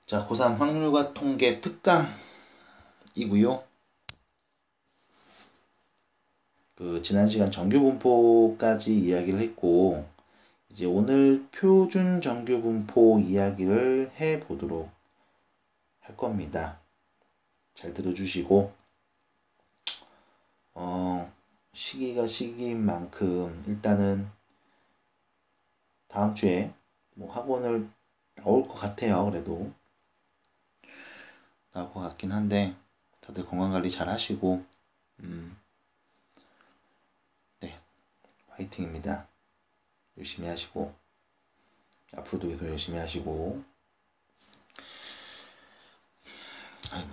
자, 고3 확률과 통계 특강이고요. 지난 시간 정규분포까지 이야기를 했고, 이제 오늘 표준 정규분포 이야기를 해보도록 할 겁니다. 잘 들어주시고, 시기가 시기인 만큼 일단은 다음 주에 뭐 학원을 나올 것 같아요. 그래도 나올 것 같긴 한데 다들 건강관리 잘 하시고 네, 화이팅입니다. 열심히 하시고 앞으로도 계속 열심히 하시고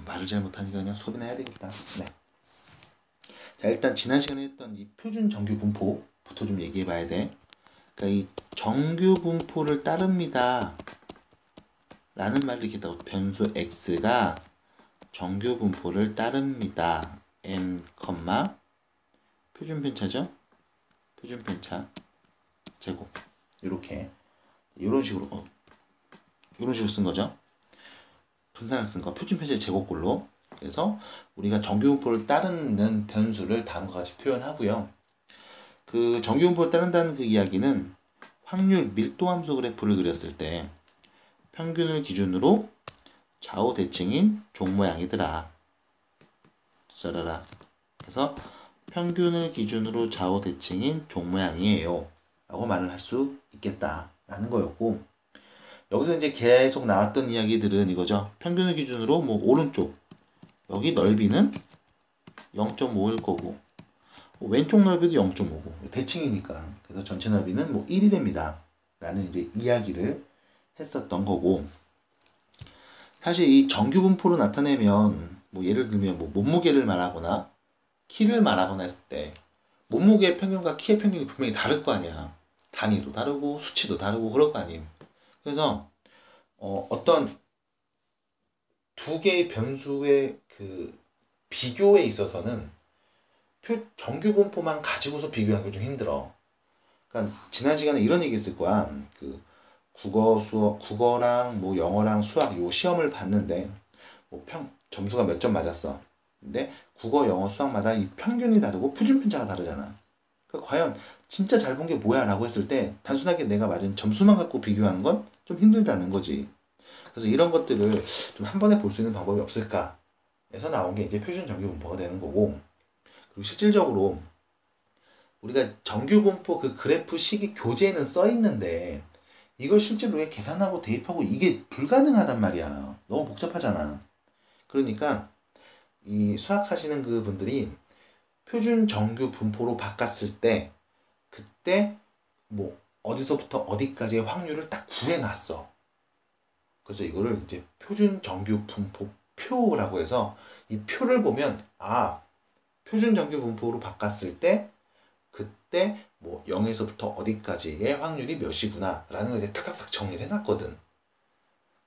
말을 잘 못하니까 그냥 수업이나 해야 되겠다. 네. 자, 일단 지난 시간에 했던 이 표준 정규 분포부터 좀 얘기해 봐야 돼. 그러니까 이 정규 분포를 따릅니다 라는 말을 이렇게 했다고. 변수 x가 정규 분포를 따릅니다. n, 표준 편차죠? 표준 편차 제곱. 이렇게 이런 식으로 쓴 거죠. 분산을 쓴 거. 표준 편차 제곱꼴로. 그래서 우리가 정규분포를 따르는 변수를 다음과 같이 표현하고요. 그 정규분포를 따른다는 그 이야기는 확률 밀도함수 그래프를 그렸을 때 평균을 기준으로 좌우 대칭인 종 모양이더라. 써라라. 그래서 평균을 기준으로 좌우 대칭인 종 모양이에요 라고 말을 할 수 있겠다 라는 거였고, 여기서 이제 계속 나왔던 이야기들은 이거죠. 평균을 기준으로 뭐 오른쪽 여기 넓이는 0.5일 거고 왼쪽 넓이도 0.5고 대칭이니까 그래서 전체 넓이는 뭐 1이 됩니다 라는 이제 이야기를 했었던 거고, 사실 이 정규 분포로 나타내면 뭐 예를 들면 뭐 몸무게를 말하거나 키를 말하거나 했을 때 몸무게의 평균과 키의 평균이 분명히 다를 거 아니야. 단위도 다르고 수치도 다르고 그럴 거 아님. 그래서 어떤 두 개의 변수의 그 비교에 있어서는 정규 분포만 가지고서 비교하는 게 좀 힘들어. 그러니까 지난 시간에 이런 얘기 했을 거야. 그 국어랑 뭐 영어랑 수학 요 시험을 봤는데 뭐 점수가 몇 점 맞았어. 근데 국어, 영어, 수학마다 이 평균이 다르고 표준 편차가 다르잖아. 그러니까 과연 진짜 잘 본 게 뭐야 라고 했을 때 단순하게 내가 맞은 점수만 갖고 비교하는 건 좀 힘들다는 거지. 그래서 이런 것들을 좀 한 번에 볼 수 있는 방법이 없을까 해서 나온 게 이제 표준 정규 분포가 되는 거고, 그리고 실질적으로 우리가 정규 분포 그 그래프 식이 교재에는 써 있는데 이걸 실제로 계산하고 대입하고 이게 불가능하단 말이야. 너무 복잡하잖아. 그러니까 이 수학 하시는 그 분들이 표준 정규 분포로 바꿨을 때 그때 뭐 어디서부터 어디까지의 확률을 딱 구해놨어. 그래서 이거를 이제 표준 정규 분포 표라고 해서 이 표를 보면 표준 정규 분포로 바꿨을 때 그때 뭐 0에서부터 어디까지의 확률이 몇이구나 라는 걸 이제 탁탁탁 정리를 해놨거든.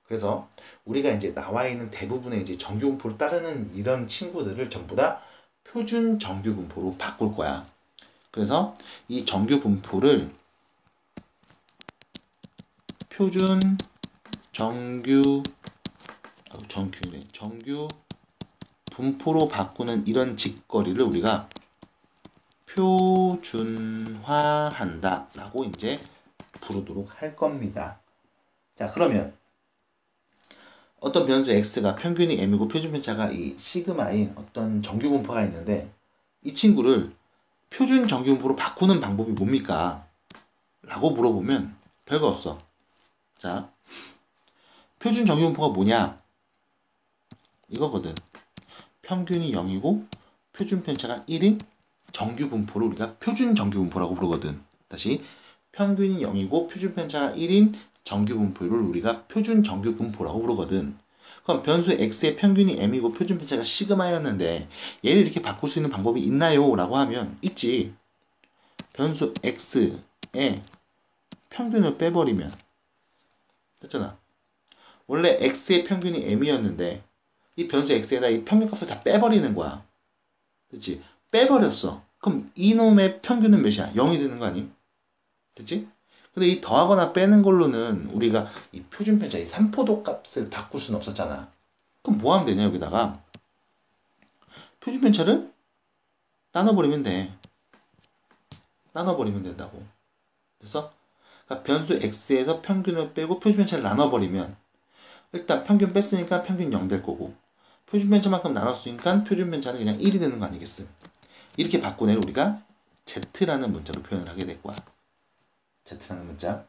그래서 우리가 이제 나와 있는 대부분의 이제 정규 분포를 따르는 이런 친구들을 전부 다 표준 정규 분포로 바꿀 거야. 그래서 이 정규 분포를 표준 정규 분포로 바꾸는 이런 짓거리를 우리가 표준화한다 라고 이제 부르도록 할 겁니다. 자, 그러면 어떤 변수 x가 평균이 m이고 표준 편차가 이 시그마인 어떤 정규 분포가 있는데 이 친구를 표준 정규 분포로 바꾸는 방법이 뭡니까? 라고 물어보면 별거 없어. 자, 표준 정규 분포가 뭐냐? 이거거든. 평균이 0이고 표준 편차가 1인 정규 분포를 우리가 표준 정규 분포라고 부르거든. 다시, 평균이 0이고 표준 편차가 1인 정규 분포를 우리가 표준 정규 분포라고 부르거든. 그럼 변수 x의 평균이 m이고 표준 편차가 시그마였는데 얘를 이렇게 바꿀 수 있는 방법이 있나요? 라고 하면 있지. 변수 x의 평균을 빼버리면 됐잖아. 원래 x의 평균이 m이었는데 이 변수 x에다 이 평균값을 다 빼버리는 거야. 그치? 빼버렸어. 그럼 이놈의 평균은 몇이야? 0이 되는 거 아님? 됐지? 근데 이 더하거나 빼는 걸로는 우리가 이 표준편차, 이 삼포도 값을 바꿀 수는 없었잖아. 그럼 뭐 하면 되냐, 여기다가. 표준편차를 나눠버리면 돼. 나눠버리면 된다고. 그래서 그러니까 변수 x에서 평균을 빼고 표준편차를 나눠버리면 일단 평균 뺐으니까 평균 0 될 거고 표준편차만큼 나눴으니까 표준편차는 그냥 1이 되는 거 아니겠음. 이렇게 바꾸내를 우리가 z라는 문자로 표현을 하게 될 거야. z라는 문자.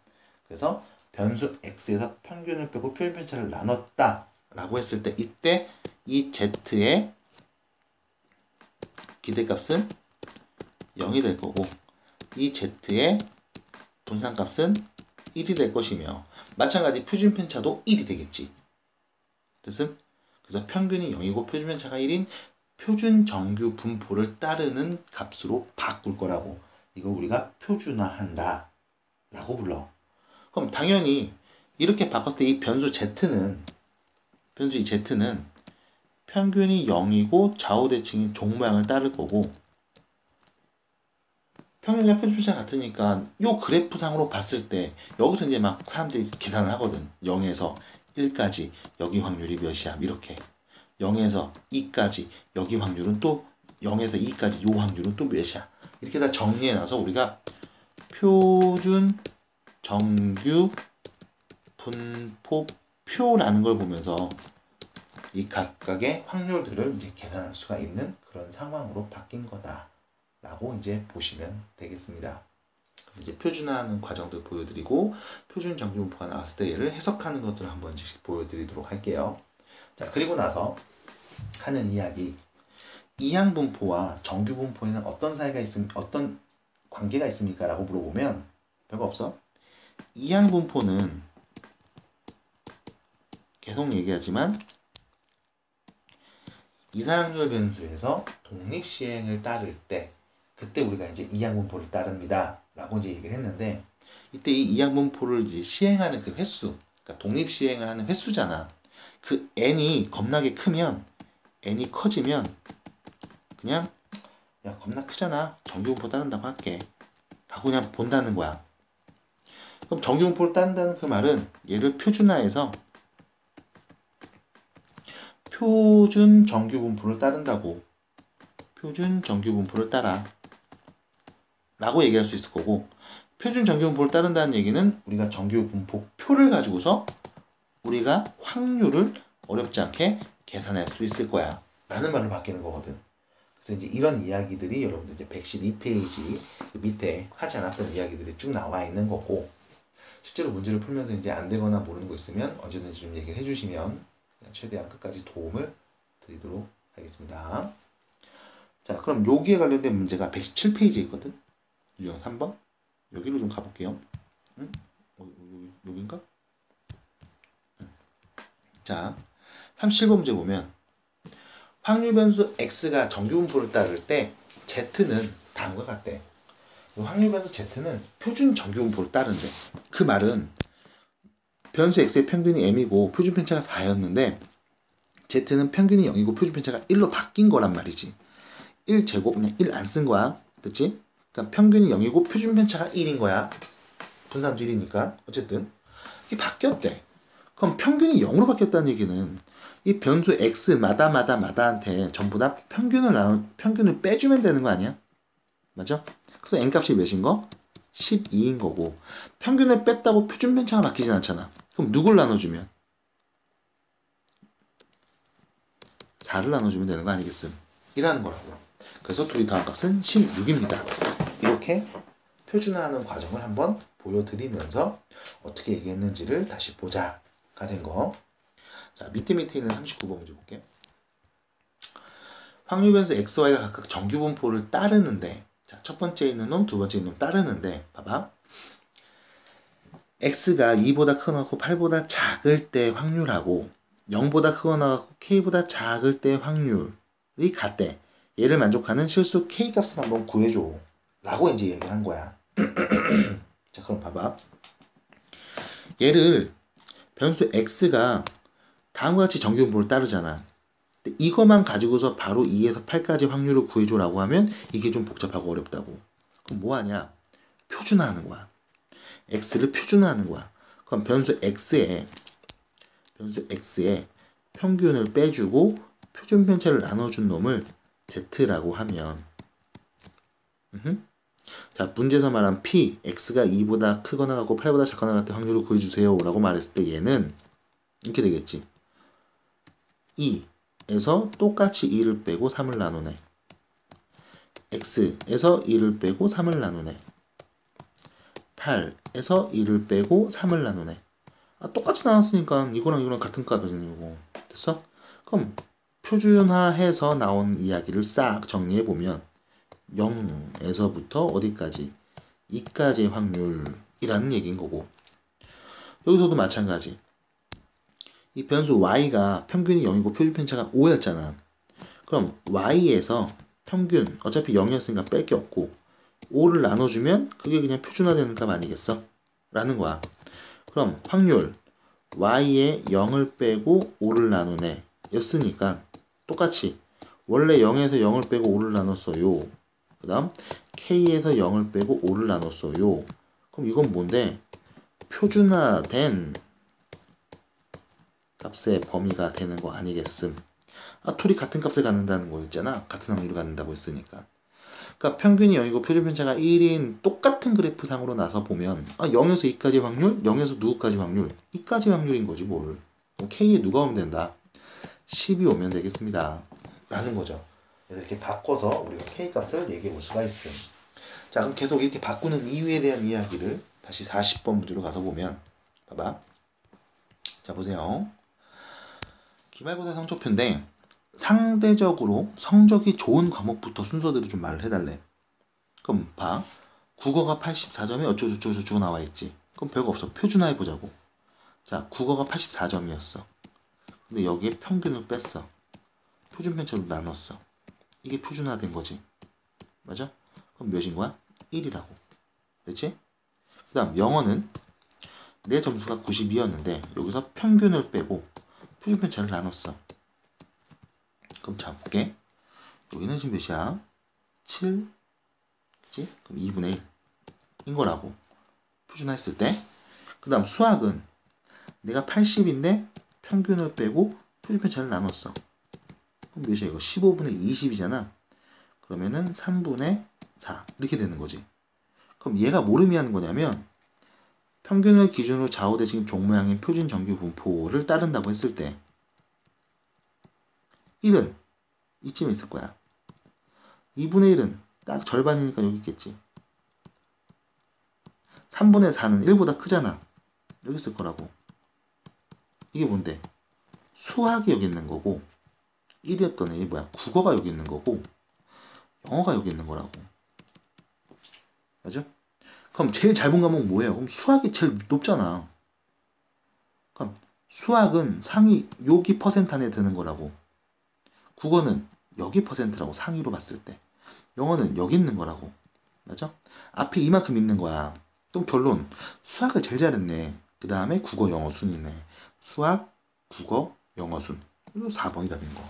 그래서 변수 x에서 평균을 빼고 표준편차를 나눴다 라고 했을 때 이때 이 z의 기대값은 0이 될 거고 이 z의 분산값은 1이 될 것이며 마찬가지 표준편차도 1이 되겠지. 그래서 평균이 0이고 표준편차가 1인 표준정규 분포를 따르는 값으로 바꿀 거라고. 이걸 우리가 표준화한다 라고 불러. 그럼 당연히 이렇게 바꿨을 때 이 변수 z는 평균이 0이고 좌우대칭인 종 모양을 따를 거고 평균과 표준편차 같으니까 요 그래프상으로 봤을 때 여기서 이제 막 사람들이 계산을 하거든. 0에서 1까지 여기 확률이 몇이야 이렇게 0에서 2까지 여기 확률은 또 0에서 2까지 요 확률은 또 몇이야 이렇게 다 정리해놔서 우리가 표준 정규 분포표라는 걸 보면서 이 각각의 확률들을 이제 계산할 수가 있는 그런 상황으로 바뀐 거다 라고 이제 보시면 되겠습니다. 그래서 이제 표준화하는 과정들 보여드리고 표준 정규 분포가 나왔을 때 얘를 해석하는 것들을 한번 보여드리도록 할게요. 자, 그리고 나서 하는 이야기. 이항 분포와 정규 분포에는 어떤 어떤 관계가 있습니까? 라고 물어보면 별거 없어. 이항 분포는 계속 얘기하지만 이상률 변수에서 독립시행을 따를 때 그때 우리가 이제 이항 분포를 따릅니다 라고 이제 얘기를 했는데 이때 이 이항 분포를 이제 시행하는 그 횟수, 그러니까 독립시행을 하는 횟수잖아. 그 n이 겁나게 크면 n이 커지면 그냥 야 겁나 크잖아 정규 분포 따른다고 할게 라고 그냥 본다는 거야. 그럼 정규 분포를 따른다는 그 말은 얘를 표준화해서 표준 정규 분포를 따른다고. 표준 정규 분포를 따라 라고 얘기할 수 있을 거고 표준 정규 분포를 따른다는 얘기는 우리가 정규 분포표를 가지고서 우리가 확률을 어렵지 않게 계산할 수 있을 거야 라는 말로 바뀌는 거거든. 그래서 이제 이런 이야기들이 여러분들 이제 112페이지 밑에 하지 않았던 이야기들이 쭉 나와 있는 거고 실제로 문제를 풀면서 이제 안 되거나 모르는 거 있으면 언제든지 좀 얘기를 해주시면 최대한 끝까지 도움을 드리도록 하겠습니다. 자, 그럼 여기에 관련된 문제가 117페이지에 있거든. 유형 3번. 여기로 좀 가볼게요. 응? 여긴가? 응. 자, 37번 문제 보면 확률 변수 x가 정규 분포를 따를 때 z는 다음과 같대. 확률 변수 z는 표준 정규 분포를 따른대. 그 말은 변수 x의 평균이 m이고 표준 편차가 4였는데 z는 평균이 0이고 표준 편차가 1로 바뀐 거란 말이지. 1제곱 그냥 1 안 쓴 거야. 됐지? 그러니까 평균이 0이고 표준 편차가 1인 거야. 분산도 1이니까 어쨌든 이게 바뀌었대. 그럼 평균이 0으로 바뀌었다는 얘기는 이 변수 x마다한테 전부 다 평균을 빼주면 되는 거 아니야? 맞아? 그래서 n값이 몇인 거? 12인 거고 평균을 뺐다고 표준 편차가 바뀌진 않잖아. 그럼 누굴 나눠주면? 4를 나눠주면 되는 거 아니겠음? 이라는 거라고. 그래서 둘이 더한 값은 16입니다. 이렇게 표준화하는 과정을 한번 보여드리면서 어떻게 얘기했는지를 다시 보자가 된 거. 자, 밑에 있는 39번 문제 볼게요. 확률 변수 x, y가 각각 정규 분포를 따르는데 자, 첫 번째 있는 놈, 두 번째 있는 놈 따르는데 봐봐. x가 2보다 크거나 같고 8보다 작을 때 확률하고 0보다 크거나 같고 k보다 작을 때 확률이 같대. 얘를 만족하는 실수 k값을 한번 구해줘 라고 이제 얘기를 한 거야. 자, 그럼 봐봐. 얘를 변수 x가 다음과 같이 정규 분포를 따르잖아. 근데 이것만 가지고서 바로 2에서 8까지 확률을 구해줘라고 하면 이게 좀 복잡하고 어렵다고. 그럼 뭐하냐? 표준화하는 거야. x를 표준화하는 거야. 그럼 변수 x에 평균을 빼주고 표준 편차를 나눠준 놈을 z라고 하면 자, 문제에서 말한 p, x가 2보다 크거나 같고 8보다 작거나 같을 확률을 구해주세요 라고 말했을 때 얘는 이렇게 되겠지. 2에서 똑같이 2를 빼고 3을 나누네. x에서 2를 빼고 3을 나누네. 8에서 2를 빼고 3을 나누네. 똑같이 나왔으니까 이거랑 이거랑 같은 값이고 됐어? 그럼 표준화해서 나온 이야기를 싹 정리해보면 0에서부터 어디까지? 2까지의 확률이라는 얘기인 거고, 여기서도 마찬가지. 이 변수 y가 평균이 0이고 표준 편차가 5였잖아. 그럼 y에서 평균 어차피 0이었으니까 뺄 게 없고 5를 나눠주면 그게 그냥 표준화되는 값 아니겠어? 라는 거야. 그럼 확률 y에 0을 빼고 5를 나누네 였으니까 똑같이 원래 0에서 0을 빼고 5를 나눴어요. 그 다음 k에서 0을 빼고 5를 나눴어요. 그럼 이건 뭔데? 표준화된 값의 범위가 되는 거 아니겠음? 둘이 같은 값을 갖는다는 거 있잖아. 같은 확률을 갖는다고 했으니까. 그러니까 평균이 0이고 표준 편차가 1인 똑같은 그래프 상으로 나서 보면 0에서 2까지 확률, 0에서 누구까지 확률, 2까지 확률인 거지 뭘. 그럼 K에 누가 오면 된다? 10이 오면 되겠습니다. 라는 거죠. 그래서 이렇게 바꿔서 우리가 K 값을 얘기해 볼 수가 있음. 자, 그럼 계속 이렇게 바꾸는 이유에 대한 이야기를 다시 40번 문제로 가서 보면 봐봐. 자, 보세요. 기말고사 성적표인데 상대적으로 성적이 좋은 과목부터 순서대로 좀 말을 해달래. 그럼 봐. 국어가 84점이 어쩌고저쩌고 나와 있지. 그럼 별거 없어. 표준화해 보자고. 자, 국어가 84점이었어. 근데 여기에 평균을 뺐어. 표준 편차로 나눴어. 이게 표준화된 거지. 맞아? 그럼 몇인 거야? 1이라고. 됐지? 그 다음 영어는 내 점수가 92였는데 여기서 평균을 빼고 표준 편차를 나눴어. 그럼 자 볼게. 여기는 지금 몇이야? 7, 그치? 그럼 2분의 1인 거라고 표준화했을 때. 그 다음 수학은 내가 80인데 평균을 빼고 표준 편차를 나눴어. 그럼 몇이야? 이거 15분의 20이잖아. 그러면은 3분의 4 이렇게 되는 거지. 그럼 얘가 뭘 의미하는 거냐면 평균을 기준으로 좌우대칭 종모양인 표준 정규 분포를 따른다고 했을 때 1은 이쯤에 있을 거야. 2분의 1은 딱 절반이니까 여기 있겠지. 3분의 4는 1보다 크잖아. 여기 있을 거라고. 이게 뭔데? 수학이 여기 있는 거고 1이었던 애 뭐야? 국어가 여기 있는 거고 영어가 여기 있는 거라고. 맞아? 그럼 제일 잘 본 과목 뭐예요? 그럼 수학이 제일 높잖아. 그럼 수학은 상위 여기 퍼센트 안에 드는 거라고. 국어는 여기 퍼센트라고 상위로 봤을 때. 영어는 여기 있는 거라고. 맞아? 앞에 이만큼 있는 거야. 또 결론. 수학을 제일 잘했네. 그 다음에 국어, 영어 순이네. 수학, 국어, 영어 순. 이거 4번이 답인 거.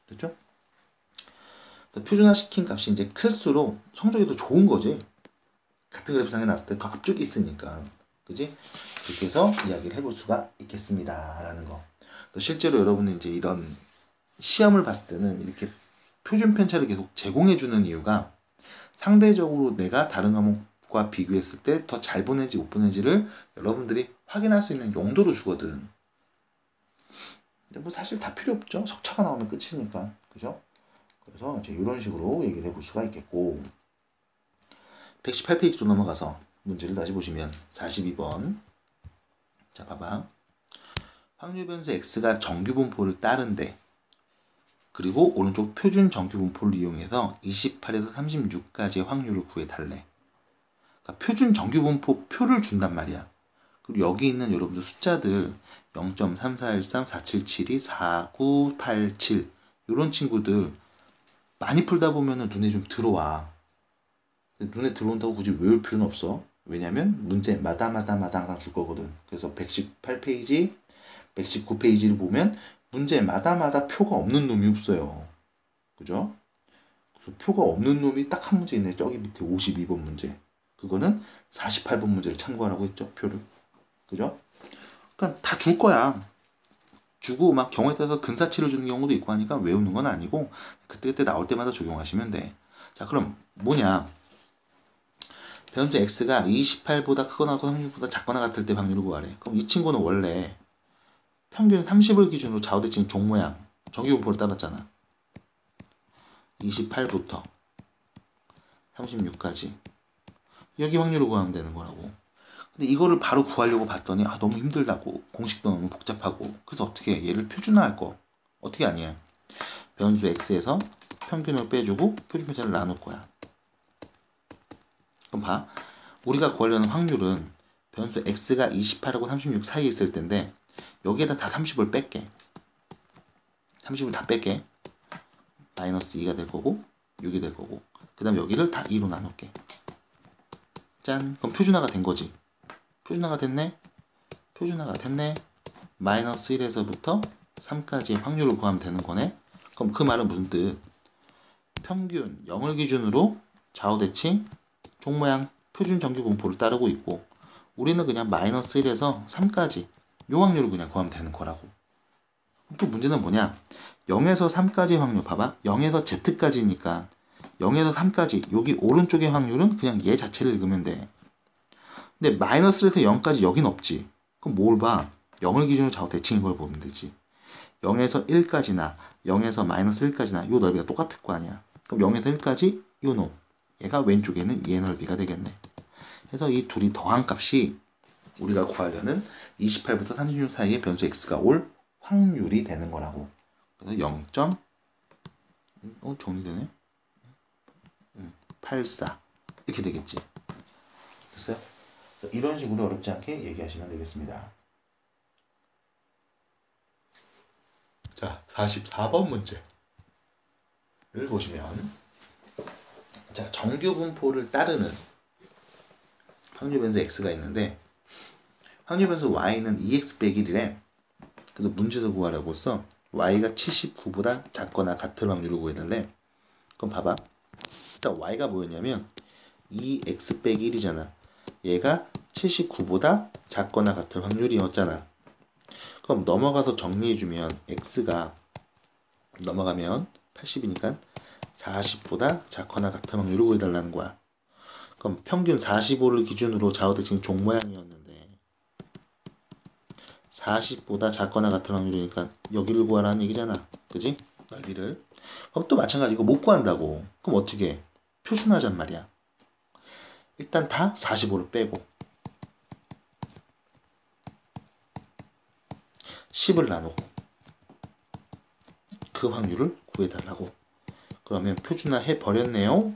됐죠? 표준화 시킨 값이 이제 클수록 성적이 더 좋은 거지. 같은 그래프상에 놨을 때 더 앞쪽에 있으니까. 그지? 그렇게 해서 이야기를 해볼 수가 있겠습니다. 라는 거. 실제로 여러분은 이제 이런 시험을 봤을 때는 이렇게 표준 편차를 계속 제공해주는 이유가 상대적으로 내가 다른 과목과 비교했을 때 더 잘 보내지 못 보내지를 여러분들이 확인할 수 있는 용도로 주거든. 근데 뭐 사실 다 필요 없죠. 석차가 나오면 끝이니까. 그죠? 그래서 이제 이런 식으로 얘기를 해볼 수가 있겠고 118페이지로 넘어가서 문제를 다시 보시면 42번. 자, 봐봐. 확률 변수 x가 정규 분포를 따른데 그리고 오른쪽 표준 정규 분포를 이용해서 28에서 36까지의 확률을 구해달래. 그러니까 표준 정규 분포 표를 준단 말이야. 그리고 여기 있는 여러분들 숫자들 0.3413, 4772, 4987 이런 친구들 많이 풀다 보면 눈에 좀 들어와. 눈에 들어온다고 굳이 외울 필요는 없어. 왜냐면 문제 마다 하나 줄 거거든. 그래서 118페이지, 119페이지를 보면 문제마다 표가 없는 놈이 없어요. 그죠? 그래서 표가 없는 놈이 딱 한 문제 있네. 저기 밑에 52번 문제. 그거는 48번 문제를 참고하라고 했죠. 표를. 그죠? 그러니까 다 줄 거야. 주고 막 경우에 따라서 근사치를 주는 경우도 있고 하니까 외우는 건 아니고 그때그때 나올 때마다 적용하시면 돼. 자, 그럼 뭐냐? 변수 x가 28보다 크거나 36보다 작거나 같을 때 확률을 구하래. 그럼 이 친구는 원래 평균 30을 기준으로 좌우대칭 종 모양 정규분포를 따랐잖아. 28부터 36까지 여기 확률을 구하면 되는 거라고. 근데 이거를 바로 구하려고 봤더니 너무 힘들다고. 공식도 너무 복잡하고. 그래서 어떻게 얘를 표준화할 거 어떻게 하냐. 변수 x에서 평균을 빼주고 표준 편차를 나눌 거야. 그럼 봐. 우리가 구하려는 확률은 변수 x가 28하고 36 사이에 있을 텐데 여기에다 다 30을 뺄게. 30을 다 뺄게. 마이너스 2가 될 거고 6이 될 거고 그 다음 여기를 다 2로 나눌게. 짠. 그럼 표준화가 된 거지. 표준화가 됐네. 표준화가 됐네. 마이너스 1에서부터 3까지의 확률을 구하면 되는 거네. 그럼 그 말은 무슨 뜻? 평균 0을 기준으로 좌우대칭 종모양 표준 정규 분포를 따르고 있고 우리는 그냥 마이너스 1에서 3까지 요 확률을 그냥 구하면 되는 거라고. 또 문제는 뭐냐? 0에서 3까지 확률 봐봐. 0에서 z까지니까 0에서 3까지 여기 오른쪽의 확률은 그냥 얘 자체를 읽으면 돼. 근데 마이너스에서 0까지 여긴 없지. 그럼 뭘 봐? 0을 기준으로 좌우대칭인 걸 보면 되지. 0에서 1까지나 0에서 마이너스 1까지나 요 넓이가 똑같을 거 아니야. 그럼 0에서 1까지 요 놈. 얘가 왼쪽에는 얘 넓이가 되겠네. 그래서 이 둘이 더한 값이 우리가 구하려는 28부터 36 사이의 변수 x가 올 확률이 되는 거라고. 그래서 0. 정리되네. 84 이렇게 되겠지. 됐어요? 이런 식으로 어렵지 않게 얘기하시면 되겠습니다. 자, 44번 문제를 보시면 자, 정규 분포를 따르는 확률 변수 x가 있는데 확률 변수 y는 2x 빼기 1이래. 그래서 문제에서 구하라고 써. y가 79보다 작거나 같을 확률을 구해달래. 그럼 봐봐. 일단 y가 뭐였냐면 2x 빼기 1이잖아. 얘가 79보다 작거나 같을 확률이었잖아. 그럼 넘어가서 정리해주면 x가 넘어가면 80이니까 40보다 작거나 같은 확률을 구해달라는 거야. 그럼 평균 45를 기준으로 좌우대칭 종 모양이었는데 40보다 작거나 같은 확률이니까 여기를 구하라는 얘기잖아. 그지? 넓이를. 그럼 또 마찬가지고 못 구한다고. 그럼 어떻게 해? 표준하잔 말이야. 일단 다 45를 빼고 10을 나누고 그 확률을 구해달라고. 그러면 표준화 해버렸네요.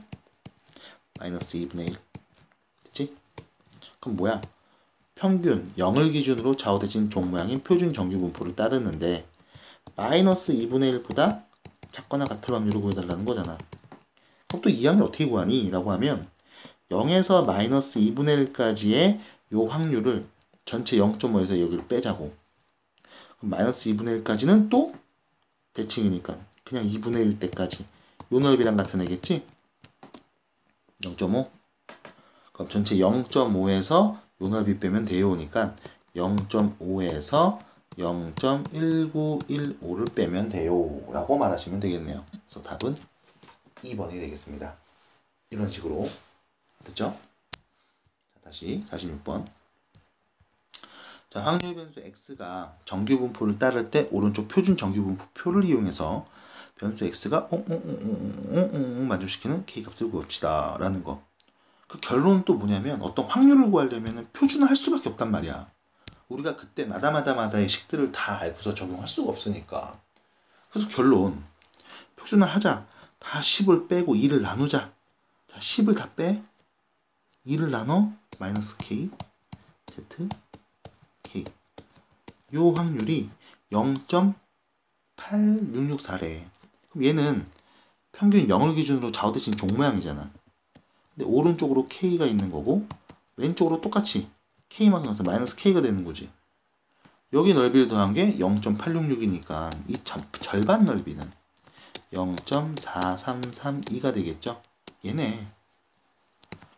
마이너스 2분의 1. 됐지? 그럼 뭐야? 평균 0을 기준으로 좌우대칭 종 모양인 표준 정규 분포를 따르는데 마이너스 2분의 1보다 작거나 같을 확률을 구해달라는 거잖아. 그럼 또 이 확률 어떻게 구하니? 라고 하면 0에서 마이너스 2분의 1까지의 요 확률을 전체 0.5에서 여기를 빼자고. 그럼 마이너스 2분의 1까지는 또 대칭이니까 그냥 2분의 1 때까지 요 넓이랑 같은 애겠지? 0.5. 그럼 전체 0.5에서 요 넓이 빼면 돼요니까 0.5에서 0.1915를 빼면 돼요 라고 말하시면 되겠네요. 그래서 답은 2번이 되겠습니다. 이런 식으로. 됐죠? 다시 46번. 자, 확률 변수 x가 정규 분포를 따를 때 오른쪽 표준 정규 분포표를 이용해서 변수 x가 만족시키는 k값을 구합시다 라는 거. 그 결론은 또 뭐냐면 어떤 확률을 구하려면 표준화할 수밖에 없단 말이야. 우리가 그때 마다마다의 식들을 다 알고서 적용할 수가 없으니까. 그래서 결론 표준화하자. 다 10을 빼고 2를 나누자. 자, 10을 다 빼. 2를 나눠 마이너스 k z k. 요 확률이 0.8664래. 그럼 얘는 평균 0을 기준으로 좌우대칭 종 모양이잖아. 근데 오른쪽으로 k가 있는 거고 왼쪽으로 똑같이 k만큼 해서 마이너스 k가 되는 거지. 여기 넓이를 더한 게 0.866이니까 이 절반 넓이는 0.4332가 되겠죠. 얘네.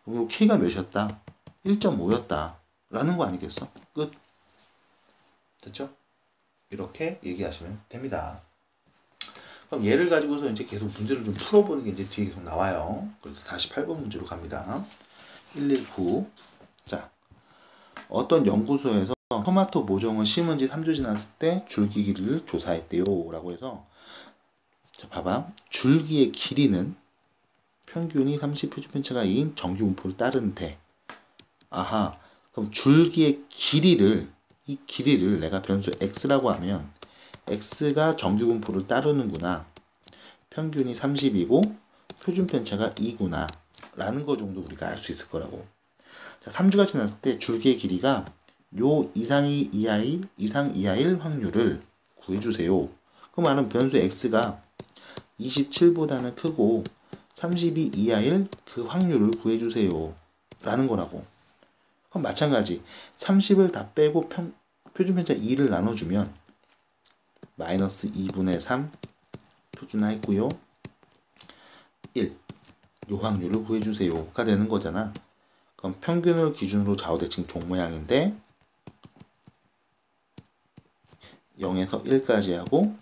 그럼 요 K가 몇이었다? 1.5였다. 라는 거 아니겠어? 끝. 됐죠? 이렇게 얘기하시면 됩니다. 그럼 얘를 가지고서 이제 계속 문제를 좀 풀어보는 게 이제 뒤에 계속 나와요. 그래서 48번 문제로 갑니다. 119. 자, 어떤 연구소에서 토마토 모종을 심은 지 3주 지났을 때 줄기 길이를 조사했대요. 라고 해서, 자, 봐봐. 줄기의 길이는 평균이 30 표준편차가 2인 정규 분포를 따르는데, 아하, 그럼 줄기의 길이를, 이 길이를 내가 변수 x라고 하면 x가 정규 분포를 따르는구나. 평균이 30이고 표준편차가 2구나. 라는 거 정도 우리가 알 수 있을 거라고. 자, 3주가 지났을 때 줄기의 길이가 요 이상 이하일 확률을 구해주세요. 그 말은 변수 x가 27보다는 크고 32 이하일 그 확률을 구해주세요. 라는 거라고. 그럼 마찬가지 30을 다 빼고 표준편차 2를 나눠주면 마이너스 2분의 3 표준화했고요. 1. 요 확률을 구해주세요가 되는 거잖아. 그럼 평균을 기준으로 좌우대칭 종 모양인데 0에서 1까지 하고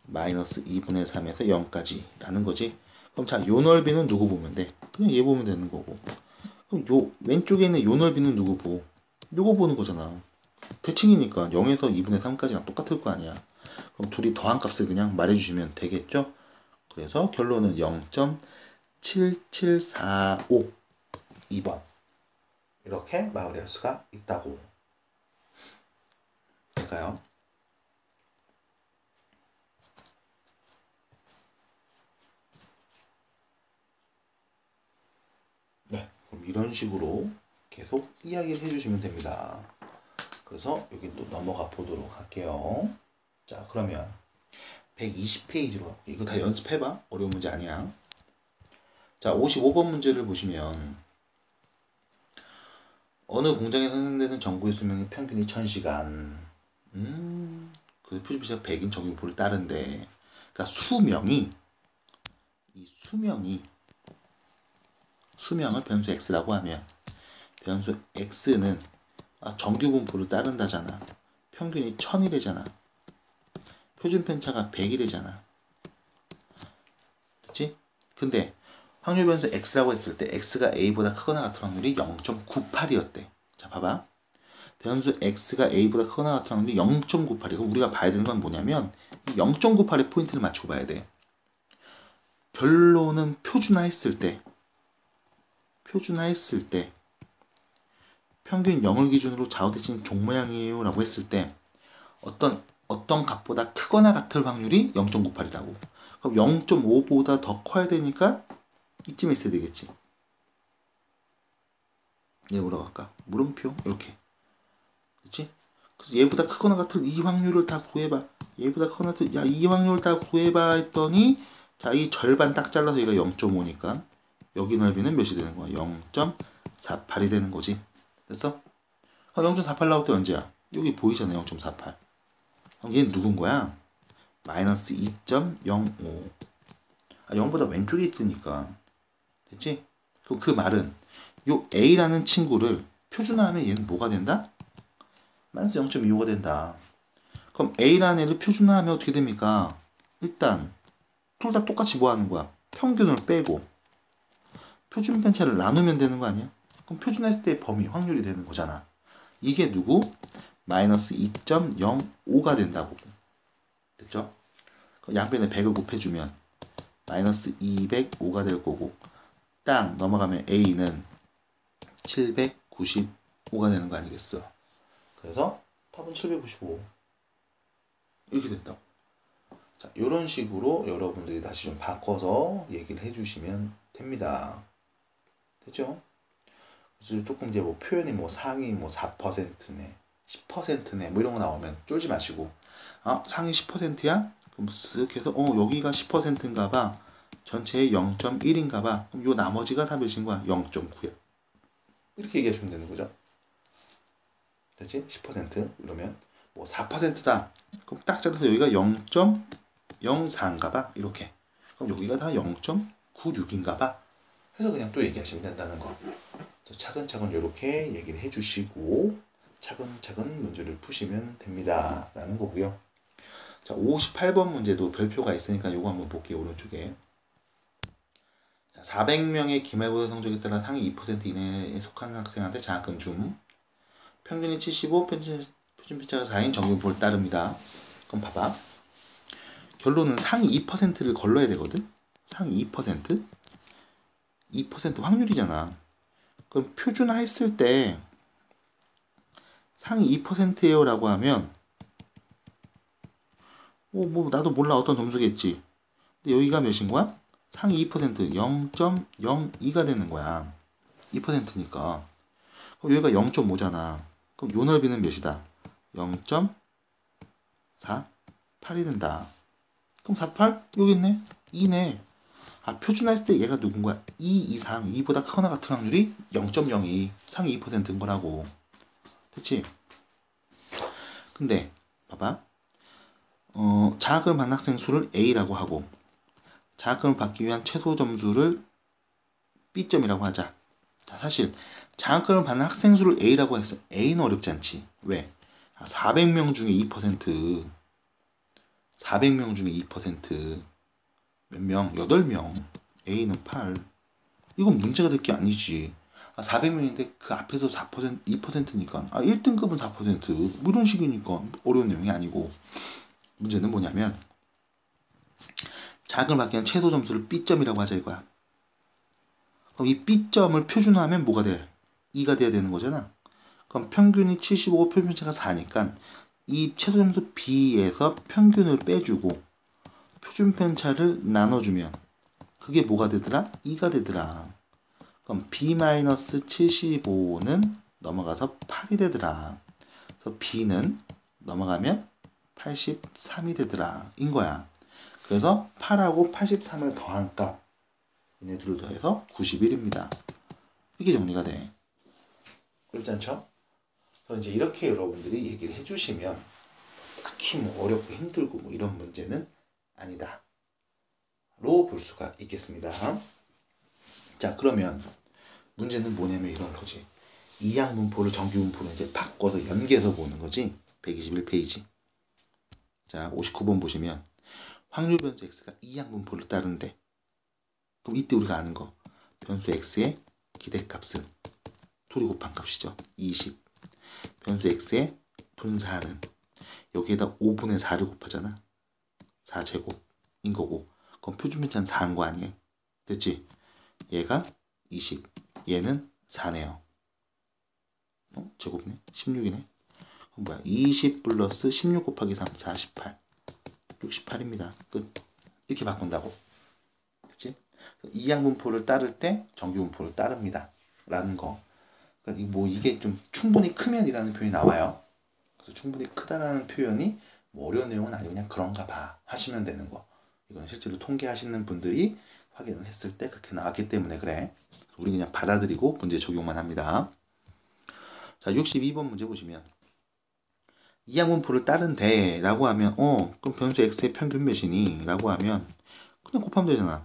마이너스 2분의 3에서 0까지 라는 거지. 그럼 자, 요 넓이는 누구 보면 돼? 그냥 얘 보면 되는 거고. 그럼 요 왼쪽에 있는 요 넓이는 누구 보고? 요거 보는 거잖아. 대칭이니까 0에서 2분의 3까지랑 똑같을 거 아니야. 그럼 둘이 더한 값을 그냥 말해주시면 되겠죠? 그래서 결론은 0.7745 2번 이렇게 마무리할 수가 있다고. 될까요? 네, 그럼 이런 식으로 계속 이야기를 해주시면 됩니다. 그래서 여기 또 넘어가 보도록 할게요. 자, 그러면 120페이지로 이거 다 연습해봐. 어려운 문제 아니야. 자, 55번 문제를 보시면 어느 공장에 생산되는 전구의 수명이 평균이 1000시간. 그 표준편차가 100인 정규분포를 따른데, 그러니까 수명을 변수 x라고 하면 변수 x는 정규분포를 따른다잖아. 평균이 1000이래잖아. 표준편차가 100이래잖아. 그치? 근데 확률 변수 x라고 했을 때 x가 a보다 크거나 같은 확률이 0.98이었대. 자, 봐봐. 변수 x가 a보다 크거나 같은 확률이 0.98이고 우리가 봐야 되는 건 뭐냐면 이 0.98의 포인트를 맞추고 봐야 돼. 결론은 표준화했을 때 평균 0을 기준으로 좌우대칭 종 모양이에요 라고 했을 때 어떤 값보다 크거나 같을 확률이 0.98이라고. 그럼 0.5보다 더 커야 되니까 이쯤에 있어야 되겠지. 얘 뭐라고 할까? 물음표 이렇게. 그렇지? 그래서 얘보다 크거나 같을 이 확률을 다 구해봐. 얘보다 크거나 같을 이 확률을 다 구해봐 했더니 자, 이 절반 딱 잘라서 얘가 0.5니까 여기 넓이는 몇이 되는 거야? 0.48이 되는 거지. 됐어? 0.48 나올 때 언제야? 여기 보이잖아. 0.48. 그럼 얘는 누군 거야? 마이너스 2.05. 0보다 왼쪽에 있으니까. 됐지? 그럼 그 말은 요 A라는 친구를 표준화하면 얘는 뭐가 된다? 마이너스 0.25가 된다. 그럼 A라는 애를 표준화하면 어떻게 됩니까? 일단 둘 다 똑같이 뭐 하는 거야? 평균을 빼고 표준편차를 나누면 되는 거 아니야? 그럼 표준화했을 때의 범위 확률이 되는 거잖아. 이게 누구? 마이너스 2.05가 된다고. 됐죠? 양변에 100을 곱해주면 마이너스 205가 될 거고 딱 넘어가면 A는 795가 되는 거 아니겠어? 그래서 답은 795 이렇게 된다고. 자, 이런 식으로 여러분들이 다시 좀 바꿔서 얘기를 해주시면 됩니다. 됐죠? 그래서 조금 이제 뭐 표현이 뭐 상위 뭐 4%네, 10%네 뭐 이런 거 나오면 쫄지 마시고, 상위 10%야? 그럼 쓱 해서 여기가 10%인가 봐. 전체의 0.1인가 봐. 그럼 요 나머지가 다 몇인 거야? 0.9야. 이렇게 얘기하시면 되는 거죠. 됐지? 10% 이러면 뭐 4%다. 그럼 딱 잘라서 여기가 0.04인가 봐. 이렇게. 그럼 여기가 다 0.96인가 봐. 해서 그냥 또 얘기하시면 된다는 거. 차근차근 이렇게 얘기를 해주시고 차근차근 문제를 푸시면 됩니다 라는 거고요. 자, 58번 문제도 별표가 있으니까 요거 한번 볼게요. 오른쪽에. 자, 400명의 기말고사 성적에 따라 상위 2% 이내에 속하는 학생한테 장학금 줌. 평균이 75, 표준편차가 4인 정규분포를 따릅니다. 그럼 봐봐. 결론은 상위 2%를 걸러야 되거든. 상위 2%. 2% 확률이잖아. 그럼 표준화했을 때 상위 2%예요 라고 하면 뭐 나도 몰라 어떤 점수겠지. 근데 여기가 몇인 거야? 상위 2% 0.02가 되는 거야. 2%니까. 그럼 여기가 0.5잖아. 그럼 요 넓이는 몇이다? 0.48이 된다. 그럼 48? 여기 있네. 2네. 아, 표준화했을 때 얘가 누군 거야? 2 이상, 2보다 크거나 같은 확률이 0.02 상위 2%인 거라고. 됐지? 근데 봐봐. 장학금을 받는 학생 수를 A라고 하고 장학금을 받기 위한 최소 점수를 B점이라고 하자. 자, 사실 장학금을 받는 학생 수를 A라고 했어. A는 어렵지 않지. 왜? 400명 중에 2%. 400명 중에 2%. 몇 명? 8명. A는 8. 이건 문제가 될 게 아니지. 400명인데 그 앞에서 4%, 2%니까 1등급은 4%. 뭐 이런 식이니까 어려운 내용이 아니고. 문제는 뭐냐면 장학금을 받기 위한 최소 점수를 B점이라고 하자 이거야. 그럼 이 B점을 표준화하면 뭐가 돼? 2가 돼야 되는 거잖아. 그럼 평균이 75, 표준편차가 4니까 이 최소 점수 B에서 평균을 빼주고 표준편차를 나눠주면 그게 뭐가 되더라? 2가 되더라. 그럼 B-75는 넘어가서 8이 되더라. 그래서 B는 넘어가면 83이 되더라. 인 거야. 그래서 8하고 83을 더한 값 얘네 둘을 더해서 91입니다. 이게 정리가 돼. 그렇지 않죠? 그래서 이제 이렇게 여러분들이 얘기를 해주시면 딱히 뭐 어렵고 힘들고 뭐 이런 문제는 아니다 로 볼 수가 있겠습니다. 자, 그러면 문제는 뭐냐면 이런 거지. 이항분포를 정규분포로 이제 바꿔서 연계해서 보는 거지. 121페이지. 자, 59번 보시면 확률 변수 x가 이항분포를 따르는데 그럼 이때 우리가 아는 거 변수 x의 기대값은 둘이 곱한 값이죠. 20. 변수 x의 분사는 여기에다 5분의 4를 곱하잖아. 4제곱인 거고 그럼 표준편차는 4인 거 아니에요. 됐지? 얘가 20 얘는 4네요. 제곱네. 16이네. 그럼 뭐야? 20 플러스 16 곱하기 3 48 68입니다. 끝. 이렇게 바꾼다고. 그치? 이항분포를 따를 때 정규분포를 따릅니다. 라는 거. 그러니까 뭐 이게 좀 충분히 크면이라는 표현이 나와요. 그래서 충분히 크다라는 표현이 뭐 어려운 내용은 아니고 그냥 그런가 봐 하시면 되는 거. 이건 실제로 통계하시는 분들이 확인을 했을 때 그렇게 나왔기 때문에 그래. 우리 그냥 받아들이고 문제 적용만 합니다. 자, 62번 문제 보시면 이항분포를 따른데 라고 하면 그럼 변수 x의 평균 몇이니? 라고 하면 그냥 곱하면 되잖아.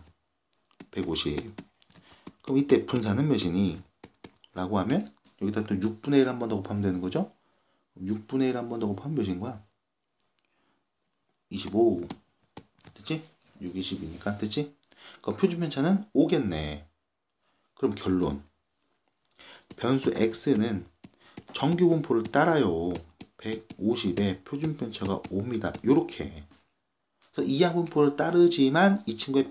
150. 그럼 이때 분사는 몇이니? 라고 하면 여기다 또 6분의 1 한 번 더 곱하면 되는 거죠? 6분의 1 한 번 더 곱하면 몇인 거야? 25. 됐지? 6, 20이니까 됐지? 그럼 표준편차는 5겠네. 그럼 결론. 변수 x는 정규분포를 따라요. 150에 표준편차가 5입니다. 요렇게. 그래서 이항분포를 따르지만 이 친구의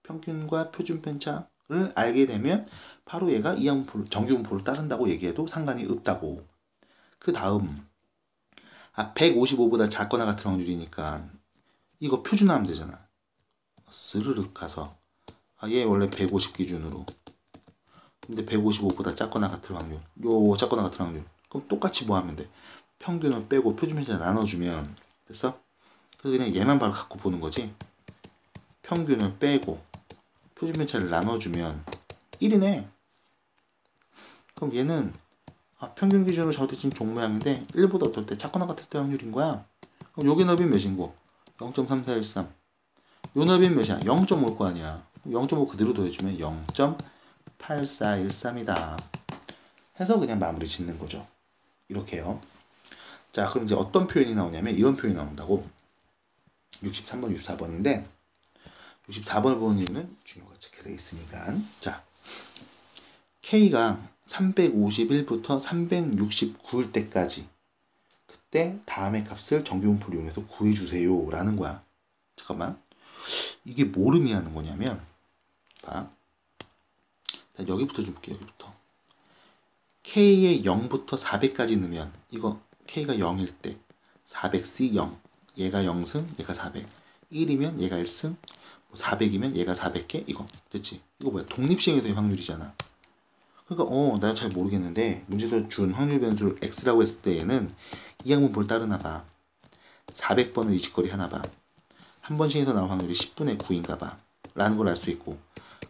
평균과 표준편차를 알게 되면 바로 얘가 이항분포를, 정규분포를 따른다고 얘기해도 상관이 없다고. 그 다음 155보다 작거나 같은 확률이니까 이거 표준화하면 되잖아. 스르륵 가서 얘 원래 150 기준으로 근데 155보다 작거나 같은 확률 요 작거나 같은 확률 그럼 똑같이 뭐 하면 돼? 평균을 빼고 표준편차 나눠주면 됐어? 그래서 그냥 얘만 바로 갖고 보는 거지. 평균을 빼고 표준편차를 나눠주면 1이네. 그럼 얘는 평균 기준으로 적어진 종 모양인데 1보다 어떨 때 작거나 같을 때 확률인 거야. 그럼 여기 넓이는 몇인고? 0.3413. 요 넓이는 몇이야? 0.5일 거 아니야. 0.5 그대로 더해주면 0.8 8413이다 해서 그냥 마무리 짓는 거죠. 이렇게요. 자, 그럼 이제 어떤 표현이 나오냐면 이런 표현이 나온다고. 63번, 64번인데 64번을 보는 이유는 중요가 체크되어 있으니까. 자, K가 351부터 369일 때까지 그때 다음의 값을 정규분포를 이용해서 구해주세요 라는 거야. 잠깐만, 이게 뭘 의미하는 거냐면 봐, 여기부터 좀 볼게요. 여기부터 K에 0부터 400까지 넣으면 이거 K가 0일 때 400C 0, 얘가 0승, 얘가 400, 1이면 얘가 1승, 400이면 얘가 400개, 이거 됐지? 이거 뭐야? 독립시행에서의 확률이잖아. 그러니까 내가 잘 모르겠는데 문제에서 준 확률 변수를 x라고 했을 때에는 이 항분포를 따르나 봐. 400번을 이직거리 하나 봐. 한 번씩에서 나올 확률이 10분의 9인가 봐 라는 걸 알 수 있고,